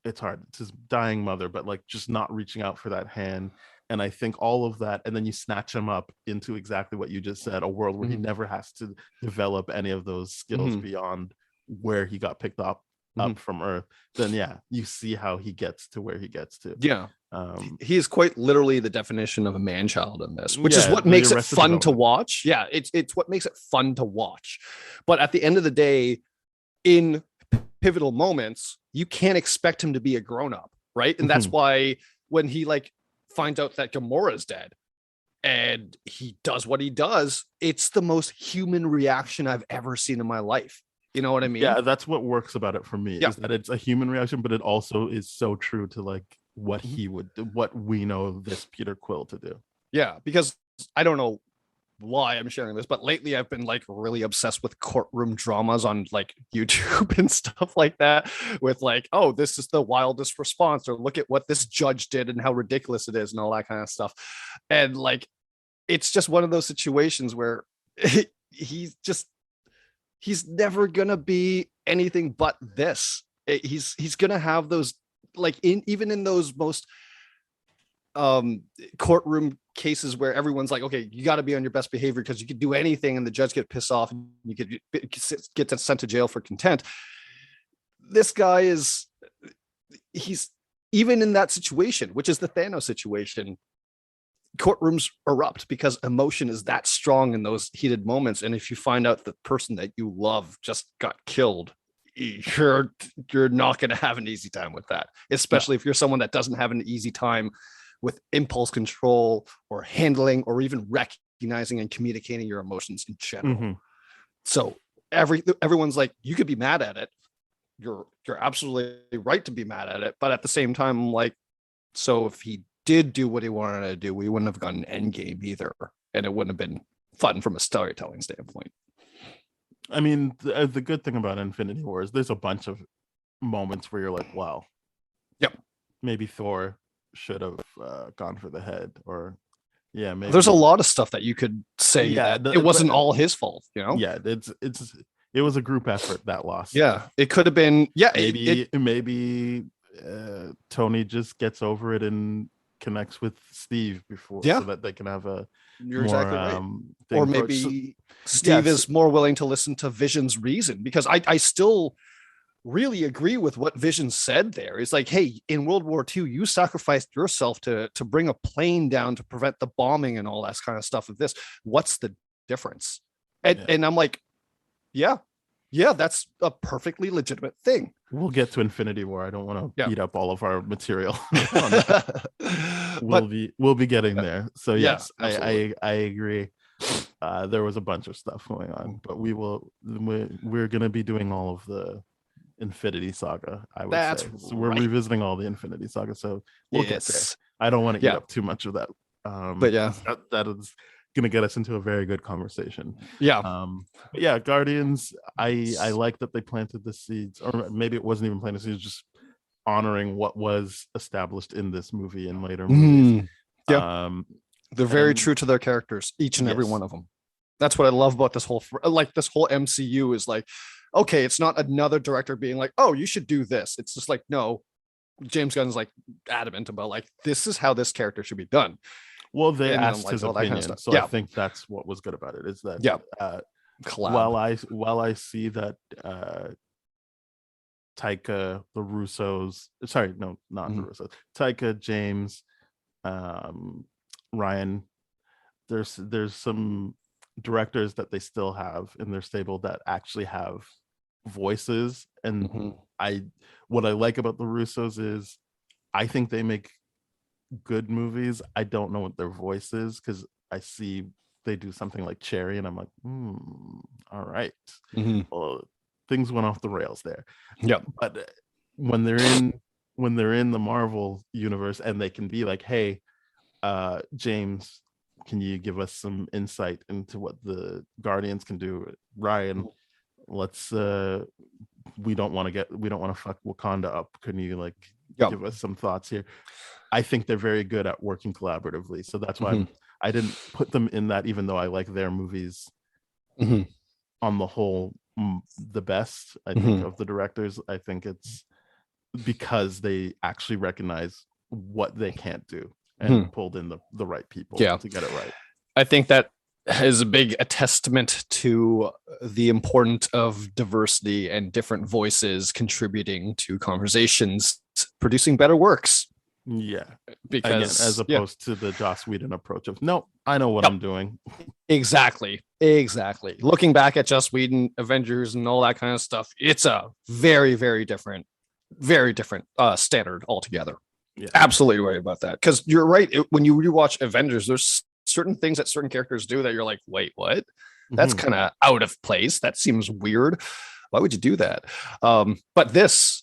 it's hard. It's his dying mother, but like just not reaching out for that hand. And I think all of that, and then you snatch him up into exactly what you just said, a world where he Mhm. never has to develop any of those skills Mhm. beyond where he got picked up Mhm. from Earth. Then yeah, you see how he gets to where he gets to. Yeah. Um, He is quite literally the definition of a man child in this, which is Yeah, what the makes it Arrested fun to Development. watch. Yeah, it's what makes it fun to watch. But at the end of the day, in pivotal moments, you can't expect him to be a grown-up, right? And that's Mhm. why when he like finds out that Gamora is dead and he does what he does, it's the most human reaction I've ever seen in my life. You know what I mean? yeah, that's what works about it for me, Yeah. is that it's a human reaction, but it also is so true to like what Mhm. he would do, what we know of this Peter Quill to do. Yeah, because I don't know why I'm sharing this, but lately I've been like really obsessed with courtroom dramas on like YouTube and stuff like that, with like, oh, this is the wildest response, or look at what this judge did and how ridiculous it is, and all that kind of stuff. And like, it's just one of those situations where he's never gonna be anything but this. He's gonna have those, like, even in those most courtroom cases where everyone's like, okay, you got to be on your best behavior because you could do anything and the judge get pissed off and you could get sent to jail for contempt. This guy he's even in that situation, which is the Thanos situation, courtrooms erupt because emotion is that strong in those heated moments. And if you find out the person that you love just got killed, you're not going to have an easy time with that, especially if you're someone that doesn't have an easy time with impulse control or handling or even recognizing and communicating your emotions in general. Mhm. So everyone's like, you could be mad at it. You're absolutely right to be mad at it. But at the same time, I'm like, so if he did do what he wanted to do, we wouldn't have gotten an Endgame either. And it wouldn't have been fun from a storytelling standpoint. I mean, the good thing about Infinity War is there's a bunch of moments where you're like, wow. Yep. Maybe Thor should have gone for the head, or yeah, maybe There's a lot of stuff that you could say Yeah, that it wasn't but- all his fault, you know? Yeah, it was a group effort that lost. Yeah, it could have been. Yeah, maybe Tony just gets over it and connects with Steve before, Yeah. so that they can have a you're more exactly right. thing. Or So- maybe Steve yes. is more willing to listen to Vision's reason, because I still really agree with what Vision said there. It's like, hey, in World War II, you sacrificed yourself to bring a plane down to prevent the bombing and all that kind of stuff of this. What's the difference? And I'm like, yeah, that's a perfectly legitimate thing. We'll get to Infinity War. I don't want to eat up all of our material. We'll be getting there. So yes, I agree. There was a bunch of stuff going on, but we're gonna be doing all of the Infinity Saga. I would say so. We're revisiting all the Infinity Saga, so we'll get there. I don't want to eat up too much of that. But yeah, that is gonna get us into a very good conversation. But yeah, Guardians. I like that they planted the seeds, or maybe it wasn't even planted seeds, just honoring what was established in this movie and later movies. They're very true to their characters, each and every one of them. That's what I love about this whole MCU is like, okay, it's not another director being like, oh, you should do this. It's just like, no, James Gunn's like adamant about like, this is how this character should be done. Well, they asked his opinion, kind of so I think that's what was good about it. Is that while I see that Taika, the Russos, sorry, no, not the Russos, Taika, James, Ryan, there's some directors that they still have in their stable that actually have voices, and what I like about the Russos is I think they make good movies. I don't know what their voice is because I see they do something like Cherry and I'm like, all right. Well, things went off the rails there. But when they're in the Marvel universe and they can be like, hey, James, can you give us some insight into what the Guardians can do? Ryan, let's we don't want to fuck Wakanda up. Can you like give us some thoughts here? I think they're very good at working collaboratively, so that's why I didn't put them in that, even though I like their movies on the whole the best. I think of the directors, I think it's because they actually recognize what they can't do and pulled in the right people to get it right. I think that is a testament to the importance of diversity and different voices contributing to conversations, producing better works. Because as opposed to the Joss Whedon approach of, no, I know what I'm doing. Exactly. Looking back at Joss Whedon, Avengers, and all that kind of stuff, it's a very, very different standard altogether. Absolutely right about that. Because you're right. When you rewatch Avengers, there's certain things that certain characters do that you're like, wait, what? That's kind of out of place. That seems weird. Why would you do that? But this,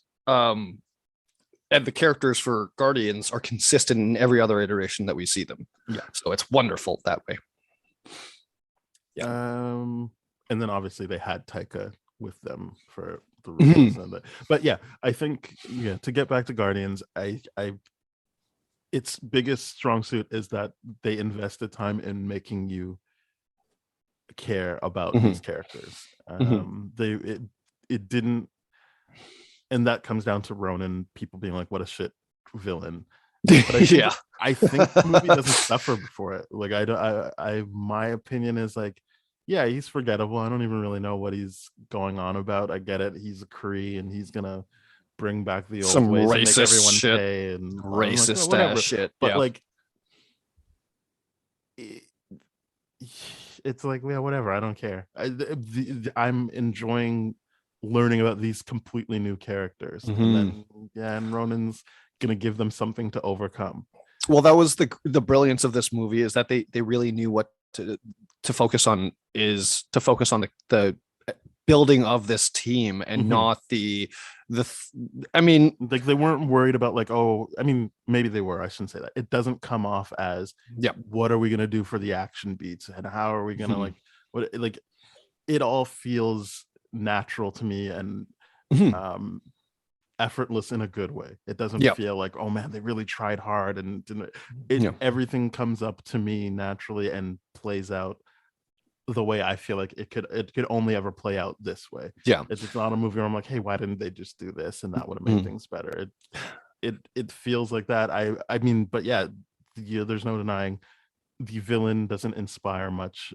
and the characters for Guardians are consistent in every other iteration that we see them. So it's wonderful that way. And then obviously they had Taika with them for the reasons. But yeah, I think to get back to Guardians, I its biggest strong suit is that they invested time in making you care about these characters. It didn't, and that comes down to Ronan, people being like, what a shit villain. But I think the movie doesn't suffer for it. Like my opinion is like, yeah, he's forgettable. I don't even really know what he's going on about. I get it. He's a Kree and he's gonna bring back the old some ways racist and make everyone shit. pay and Racist like, whatever. Shit. But like it's like, yeah, whatever. I don't care. I'm enjoying learning about these completely new characters, and then and Ronan's gonna give them something to overcome. Well, that was the brilliance of this movie, is that they really knew what to focus on, is to focus on the building of this team and not I mean, like they weren't worried about like, oh, I mean, maybe they were, I shouldn't say that. It doesn't come off as what are we gonna do for the action beats and how are we gonna like what, like it all feels natural to me and effortless in a good way. It doesn't feel like, oh man, they really tried hard and everything comes up to me naturally and plays out the way I feel like it could only ever play out this way. It's not a movie where I'm like, hey, why didn't they just do this and that would have made things better. It feels like that. I mean, but there's no denying the villain doesn't inspire much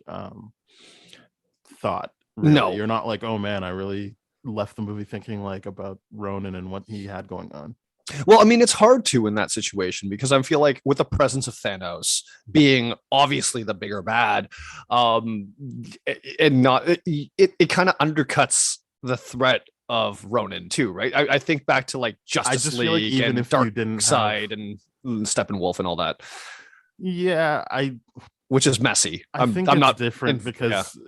thought, really. No, you're not like, oh man, I really left the movie thinking like about Ronan and what he had going on. Well, I mean, it's hard to in that situation because I feel like with the presence of Thanos being obviously the bigger bad, and not it kind of undercuts the threat of Ronan too, right? I think back to like Justice just feel like League even and if you Dark didn't Side and Steppenwolf and all that, Yeah, which is messy. I think I'm it's not different because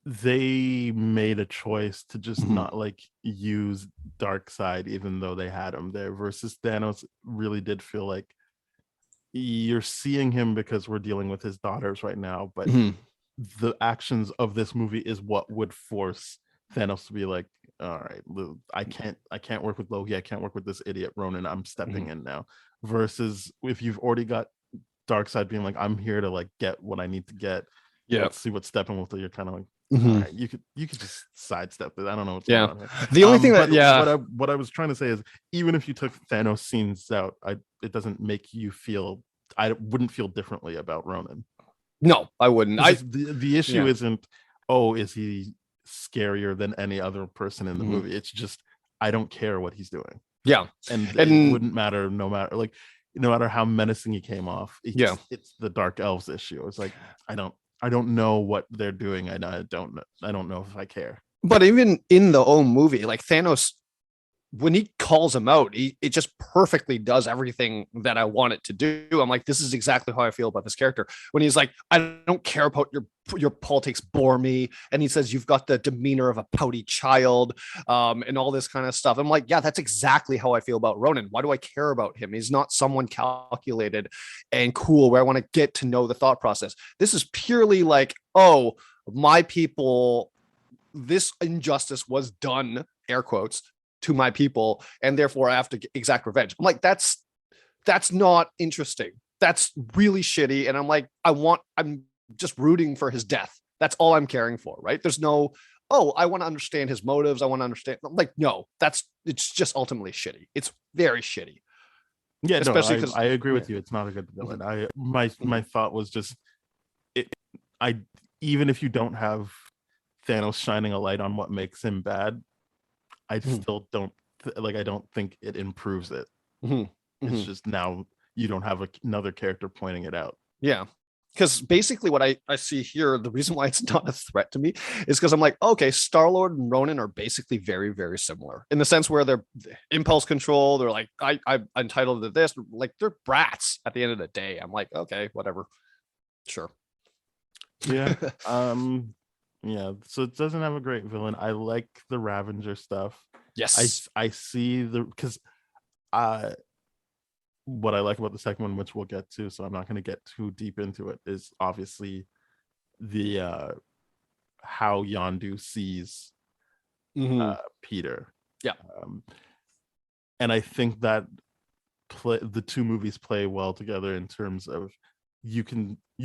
they made a choice to just Mhm. not like use Dark Side, even though they had him there. Versus Thanos really did feel like you're seeing him because we're dealing with his daughters right now, but Mhm. the actions of this movie is what would force Thanos to be like, all right, I can't work with Loki, I can't work with this idiot Ronan, I'm stepping in now. Versus if you've already got Darkseid being like, I'm here to like get what I need to get. Yeah. Let's see what's stepping with it. You're kind of like, Mhm. all right, you could just sidestep it. I don't know what's Yeah. going on here. The only thing that what I was trying to say is even if you took Thanos scenes out, it doesn't make you feel I wouldn't feel differently about Ronan. No, I wouldn't. The issue isn't, oh, is he scarier than any other person in the Mhm. movie? It's just I don't care what he's doing. Yeah. And it wouldn't matter no matter how menacing he came off. It's the Dark Elves issue. It's like I don't know what they're doing. I don't know if I care. But even in the own movie, like Thanos, when he calls him out, it just perfectly does everything that I want it to do. I'm like, this is exactly how I feel about this character. When he's like, I don't care about your politics, bore me, and he says you've got the demeanor of a pouty child, and all this kind of stuff. I'm like, yeah, that's exactly how I feel about Ronan. Why do I care about him? He's not someone calculated and cool where I want to get to know the thought process. This is purely like, oh, my people, this injustice was done, air quotes, to my people, and therefore I have to exact revenge. I'm like, that's not interesting. That's really shitty. And I'm like, I'm just rooting for his death. That's all I'm caring for, right? There's no, oh, I want to understand his motives. I want to understand. I'm like, no, it's just ultimately shitty. It's very shitty. Yeah, especially I agree with you. It's not a good villain. My thought was just even if you don't have Thanos shining a light on what makes him bad, I still don't I don't think it improves it. It's just now you don't have another character pointing it out. Yeah. Because basically what I see here, the reason why it's not a threat to me is because I'm like, okay, Star-Lord and Ronan are basically very, very similar in the sense where they're impulse control. They're like, I'm entitled to this. Like they're brats at the end of the day. I'm like, okay, whatever. Sure. Yeah. Yeah, so it doesn't have a great villain. I like the Ravager stuff. Yes. I see because what I like about the second one, which we'll get to, so I'm not going to get too deep into it, is obviously the how Yondu sees Peter. Yeah. And I think that the two movies play well together in terms of you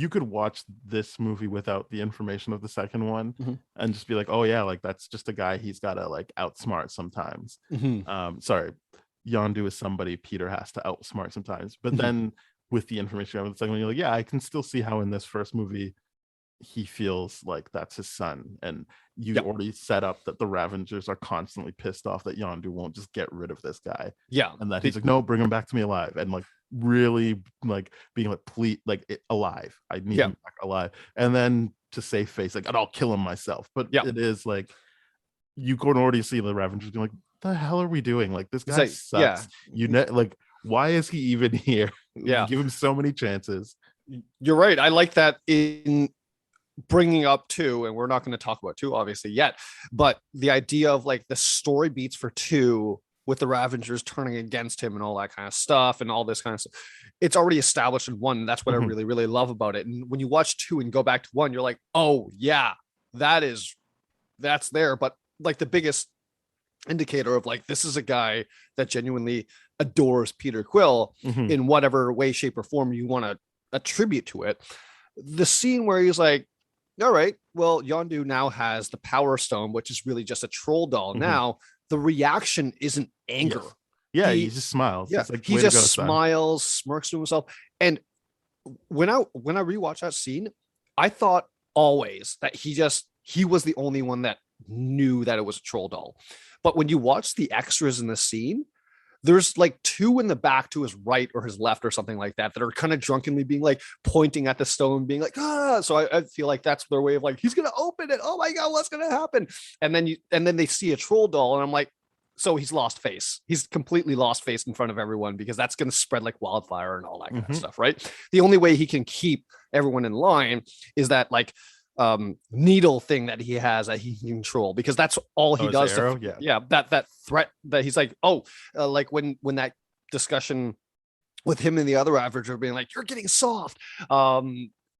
could watch this movie without the information of the second one and just be like, oh yeah, like that's just a guy he's got to like outsmart sometimes. Sorry, Yondu is somebody Peter has to outsmart sometimes, but then with the information of the second one, you're like, yeah, I can still see how in this first movie he feels like that's his son, and you already set up that the Ravengers are constantly pissed off that Yondu won't just get rid of this guy, and that he's like, no, bring him back to me alive, and like really like being like, please, like alive, I need him back alive, and then to save face like, I'll kill him myself. But it is like you can already see the Ravengers being like, the hell are we doing? Like this guy sucks. Like why is he even here? Give him so many chances. You're right. I like that in bringing up 2, and we're not going to talk about 2 obviously yet, but the idea of like the story beats for 2 with the Ravengers turning against him and all that kind of stuff and all this kind of stuff, it's already established in 1. That's what I really, really love about it. And when you watch 2 and go back to 1, you're like, oh yeah, that's there. But like the biggest indicator of like, this is a guy that genuinely adores Peter Quill in whatever way, shape, or form you want to attribute to it. The scene where he's like, all right, well, Yondu now has the Power Stone, which is really just a troll doll. Now the reaction isn't anger. He just smiles. Yeah, like, he just smiles, smirks to himself. And when I rewatched that scene, I thought always that he just he was the only one that knew that it was a troll doll. But when you watch the extras in the scene, there's like two in the back to his right or his left or something like that are kind of drunkenly being like pointing at the stone, being like, ah. So I feel like that's their way of like, he's gonna open it. Oh my god, what's gonna happen? And then they see a troll doll, and I'm like, so he's lost face. He's completely lost face in front of everyone because that's gonna spread like wildfire and all that kind of stuff, right? The only way he can keep everyone in line is that like needle thing that he has that he can control, because that's all he does. Arrow? That threat that he's like, like when that discussion with him and the other Avager being like, you're getting soft,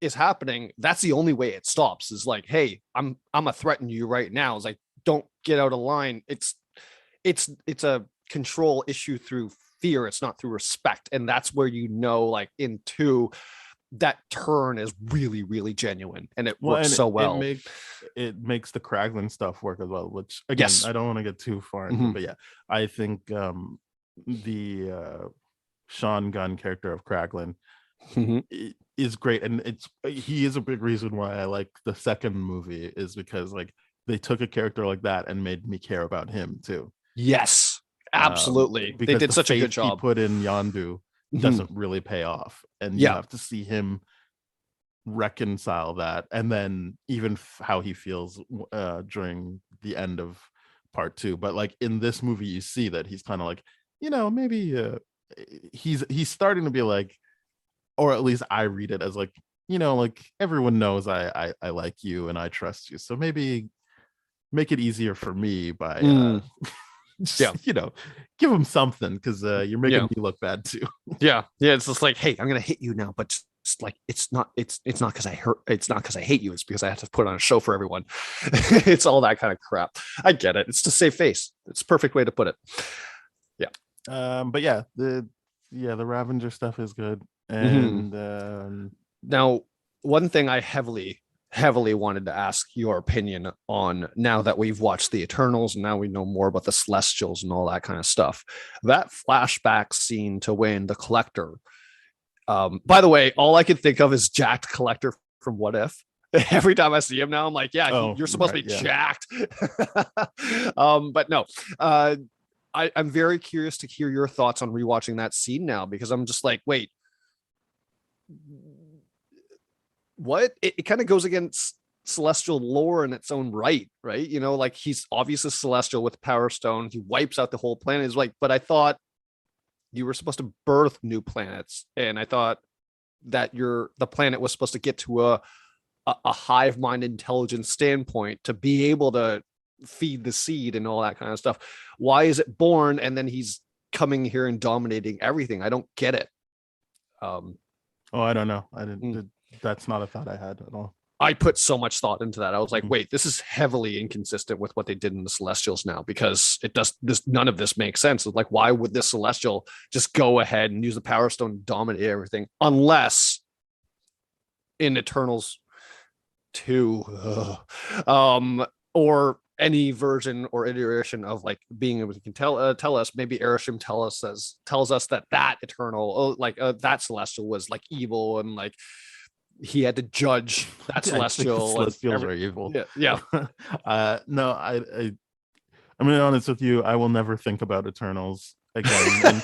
is happening. That's the only way it stops, is like, hey, I'm a threaten you right now. It's like, don't get out of line. It's a control issue through fear. It's not through respect. And that's where, like in 2, that turn is really, really genuine, and it works so well. It makes the Kraglin stuff work as well, which again, I don't want to get too far into, but yeah, I think the Sean Gunn character of Kraglin is great, and he is a big reason why I like the second movie, is because like they took a character like that and made me care about him too. Yes, absolutely. They did such a good job. He put in Yondu doesn't really pay off, and you have to see him reconcile that, and then even how he feels during the end of part 2. But like in this movie, you see that he's kind of like, maybe he's starting to be like, or at least I read it as like, like everyone knows I like you and I trust you, so maybe make it easier for me by just, give him something, because you're making me look bad too. It's just like, hey, I'm gonna hit you now, but just like it's not because I hate you, it's because I have to put on a show for everyone. It's all that kind of crap. I get it. It's to save face. It's a perfect way to put it. But yeah, the Ravager stuff is good. And now, one thing I heavily wanted to ask your opinion on, now that we've watched the Eternals and now we know more about the Celestials and all that kind of stuff, that flashback scene to when the Collector, by the way, all I could think of is jacked Collector from What If. Every time I see him now, I'm like, you're supposed to be jacked. But no, I'm very curious to hear your thoughts on rewatching that scene now, because I'm just like, wait, what? It kind of goes against Celestial lore in its own right? Like he's obviously Celestial with Power Stone. He wipes out the whole planet. It's like, but I thought you were supposed to birth new planets, and I thought that the planet was supposed to get to a hive mind intelligence standpoint to be able to feed the seed and all that kind of stuff. Why is it born and then he's coming here and dominating everything? I don't get it. I don't know. I didn't. That's not a thought I had at all. I put so much thought into that. I was like, wait, this is heavily inconsistent with what they did in the Celestials now, because none of this makes sense. It's like, why would this Celestial just go ahead and use the Power Stone to dominate everything, unless in Eternals 2, or any version or iteration of like being able to tell us, maybe Arishem tells us that Eternal, that Celestial was like evil, and like he had to judge that Celestial. Celestials are evil. Yeah. No, I'm gonna be honest with you. I will never think about Eternals again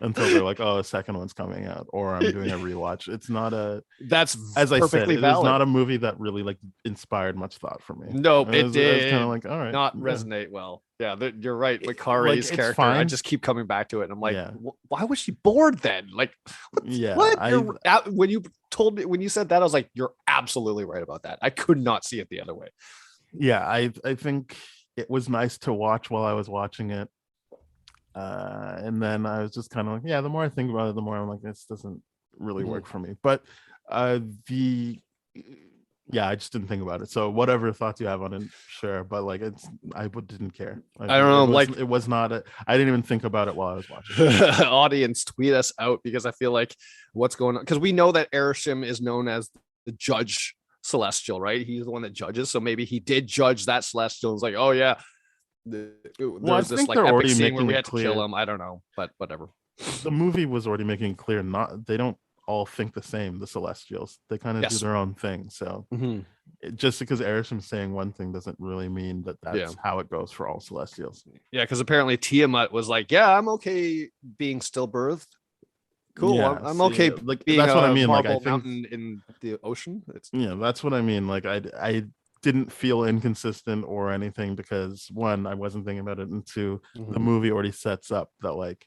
until they're like, oh, a second one's coming out, or I'm doing a rewatch. It's not that's as I said, valid. It's not a movie that really like inspired much thought from me. No, it did kind of like, all right, not resonate well. Yeah, you're right. Makari's character, fine. I just keep coming back to it, and I'm like, why was she bored then? Like, what? When you told me, when you said that, I was like, you're absolutely right about that. I could not see it the other way. Yeah, I think it was nice to watch while I was watching it. And then I was just kind of like, the more I think about it, the more I'm like, this doesn't really work for me. But I just didn't think about it. So whatever thoughts you have on it, sure. But like, I didn't care. I don't know. It was not. I didn't even think about it while I was watching. Audience, tweet us out, because I feel like what's going on, because we know that Arishem is known as the judge Celestial, right? He's the one that judges. So maybe he did judge that Celestial. It's like, oh yeah. There's this like epic scene where we had to kill him. I don't know, but whatever. The movie was already making it clear they don't all think the same. The Celestials, they kind of do Yes. their own thing. So Mhm. just because Arisham's saying one thing doesn't really mean that that's Yeah. how it goes for all Celestials. Yeah, because apparently Tiamat was like, "Yeah, I'm okay being stillbirthed. Cool, Yeah, I'm see, okay like being that's what I a mean. Like I marble think, mountain in the ocean." It's yeah, that's what I mean. Like I didn't feel inconsistent or anything because one, I wasn't thinking about it, and two, the Mhm. movie already sets up that like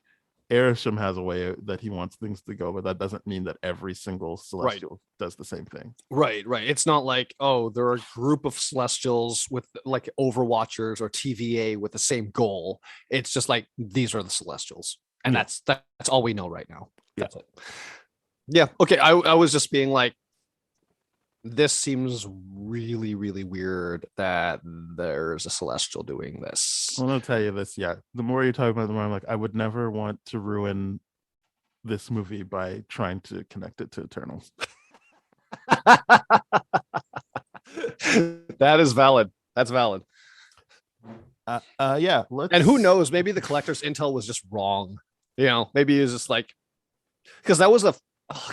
Arishem has a way that he wants things to go, but that doesn't mean that every single Celestial does the same thing. Right, right. It's not like, oh, there are a group of celestials with like Overwatchers or TVA with the same goal. It's just like these are the celestials. And Yeah. that's all we know right now. Yeah. That's it. Yeah. Okay. I was just being like, this seems really, really weird that there's a celestial doing this. I'm gonna tell you this. Yeah, the more you talk about it, the more I'm like, I would never want to ruin this movie by trying to connect it to Eternals. That is valid. That's valid. Yeah, let's. And who knows? Maybe the collector's intel was just wrong. You know, maybe he was just like, because that was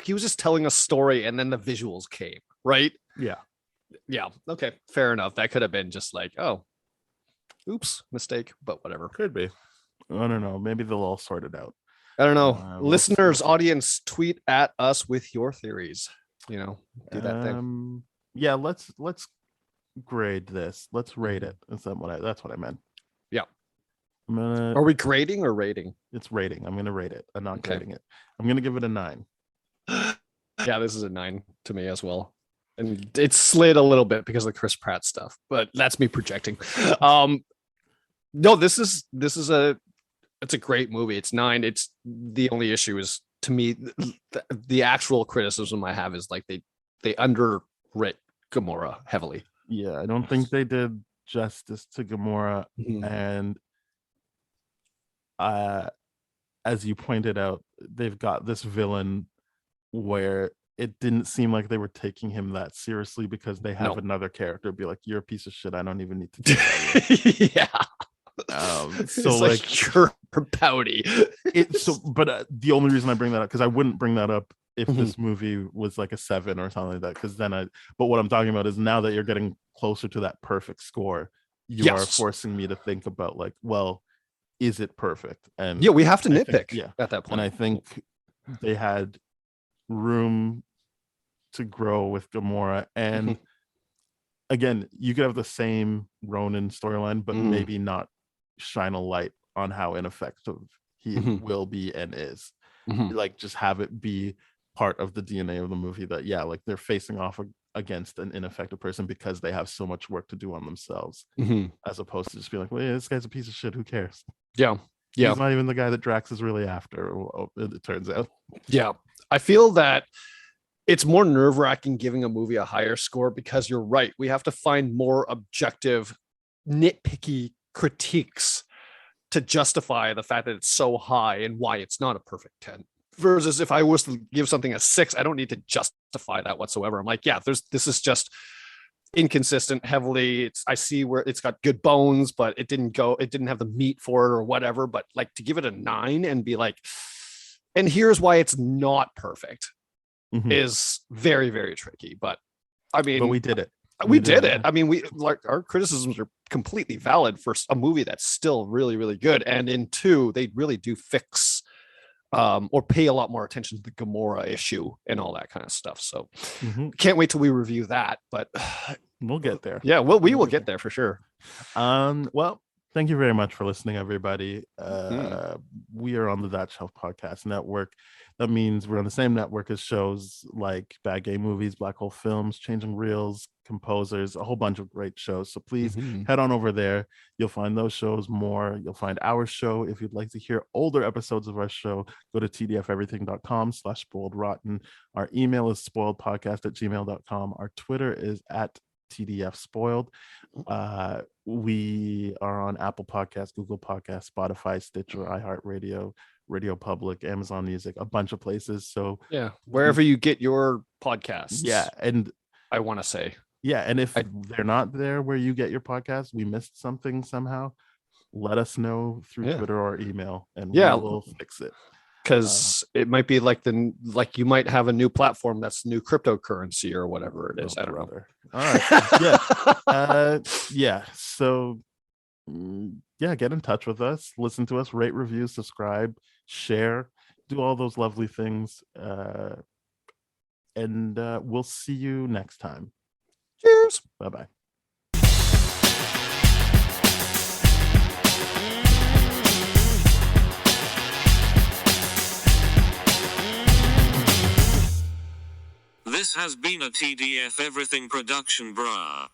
he was just telling a story and then the visuals came, right? Yeah, Yeah. Okay. Fair enough. That could have been just like, oh, oops, mistake, but whatever. could be. I don't know. Maybe they'll all sort it out. I don't know. We'll Listeners, see. audience, tweet at us with your theories. You know, do that thing. Yeah, let's grade this. Let's rate it. That's what I meant. Yeah. I'm gonna. Are we grading or rating? It's rating. I'm gonna rate it. I'm not Okay. grading it. I'm gonna give it a 9. Yeah, this is a 9 to me as well. And it slid a little bit because of the Chris Pratt stuff, but that's me projecting. No, this is it's a great movie. It's 9. It's the only issue is to me the actual criticism I have is like they underwrit Gamora heavily. Yeah, I don't think they did justice to Gamora, Mhm. and as you pointed out, they've got this villain where it didn't seem like they were taking him that seriously because they have No. another character be like, "You're a piece of shit. I don't even need to." Do that." Yeah. So It's like, you're pouty. but the only reason I bring that up because I wouldn't bring that up if Mhm. this movie was like a 7 or something like that. Because then but what I'm talking about is now that you're getting closer to that perfect score, you are Yes. forcing me to think about like, well, is it perfect? And Yeah, we have to I think- nitpick yeah, at that point. and I think they had room to grow with Gamora. And Mhm. again, you could have the same Ronin storyline, but Mm. maybe not shine a light on how ineffective he Mhm. will be and is. Mhm. Like, just have it be part of the DNA of the movie that, yeah, like they're facing off against an ineffective person because they have so much work to do on themselves, Mhm. as opposed to just be like, well, yeah, this guy's a piece of shit. Who cares? Yeah. Yeah. He's not even the guy that Drax is really after. It turns out. Yeah. I feel that it's more nerve wracking giving a movie a higher score because you're right. We have to find more objective, nitpicky critiques to justify the fact that it's so high and why it's not a perfect 10. Versus if I was to give something a 6, I don't need to justify that whatsoever. I'm like, yeah, this is just inconsistent heavily. I see where it's got good bones, but it didn't have the meat for it or whatever. But like to give it a 9 and be like, and here's why it's not perfect Mhm. is very, very tricky. But I mean, But we did it. we did it. I mean, we like our criticisms are completely valid for a movie that's still really, really good. And in 2, they really do fix or pay a lot more attention to the Gamora issue and all that kind of stuff. So Mhm. can't wait till we review that. But We'll get there. yeah, well, we will get there for sure. Well, thank you very much for listening, everybody. Mhm. We are on the That Shelf Podcast Network. That means we're on the same network as shows like Bad Gay Movies, Black Hole Films, Changing Reels, Composers, a whole bunch of great shows. So please Mhm. head on over there. You'll find those shows more. You'll find our show. If you'd like to hear older episodes of our show, go to tdfeverything.com/spoiledrotten. Our email is spoiledpodcast@gmail.com. Our Twitter is at TDF Spoiled. We are on Apple Podcasts, Google Podcasts, Spotify, Stitcher, iHeartRadio, Radio Public, Amazon Music, a bunch of places. So Yeah, wherever you get your podcasts. yeah, and I want to say. if they're not there where you get your podcast, we missed something somehow, let us know through Yeah. Twitter or email, and Yeah. we will fix it. because it might be like you might have a new platform that's new cryptocurrency or whatever it is. I don't know. All right. Yeah. Yeah. So yeah, get in touch with us, listen to us, rate, review, subscribe, share, do all those lovely things. And we'll see you next time. Cheers. Bye-bye. This has been a TDF Everything production, brah.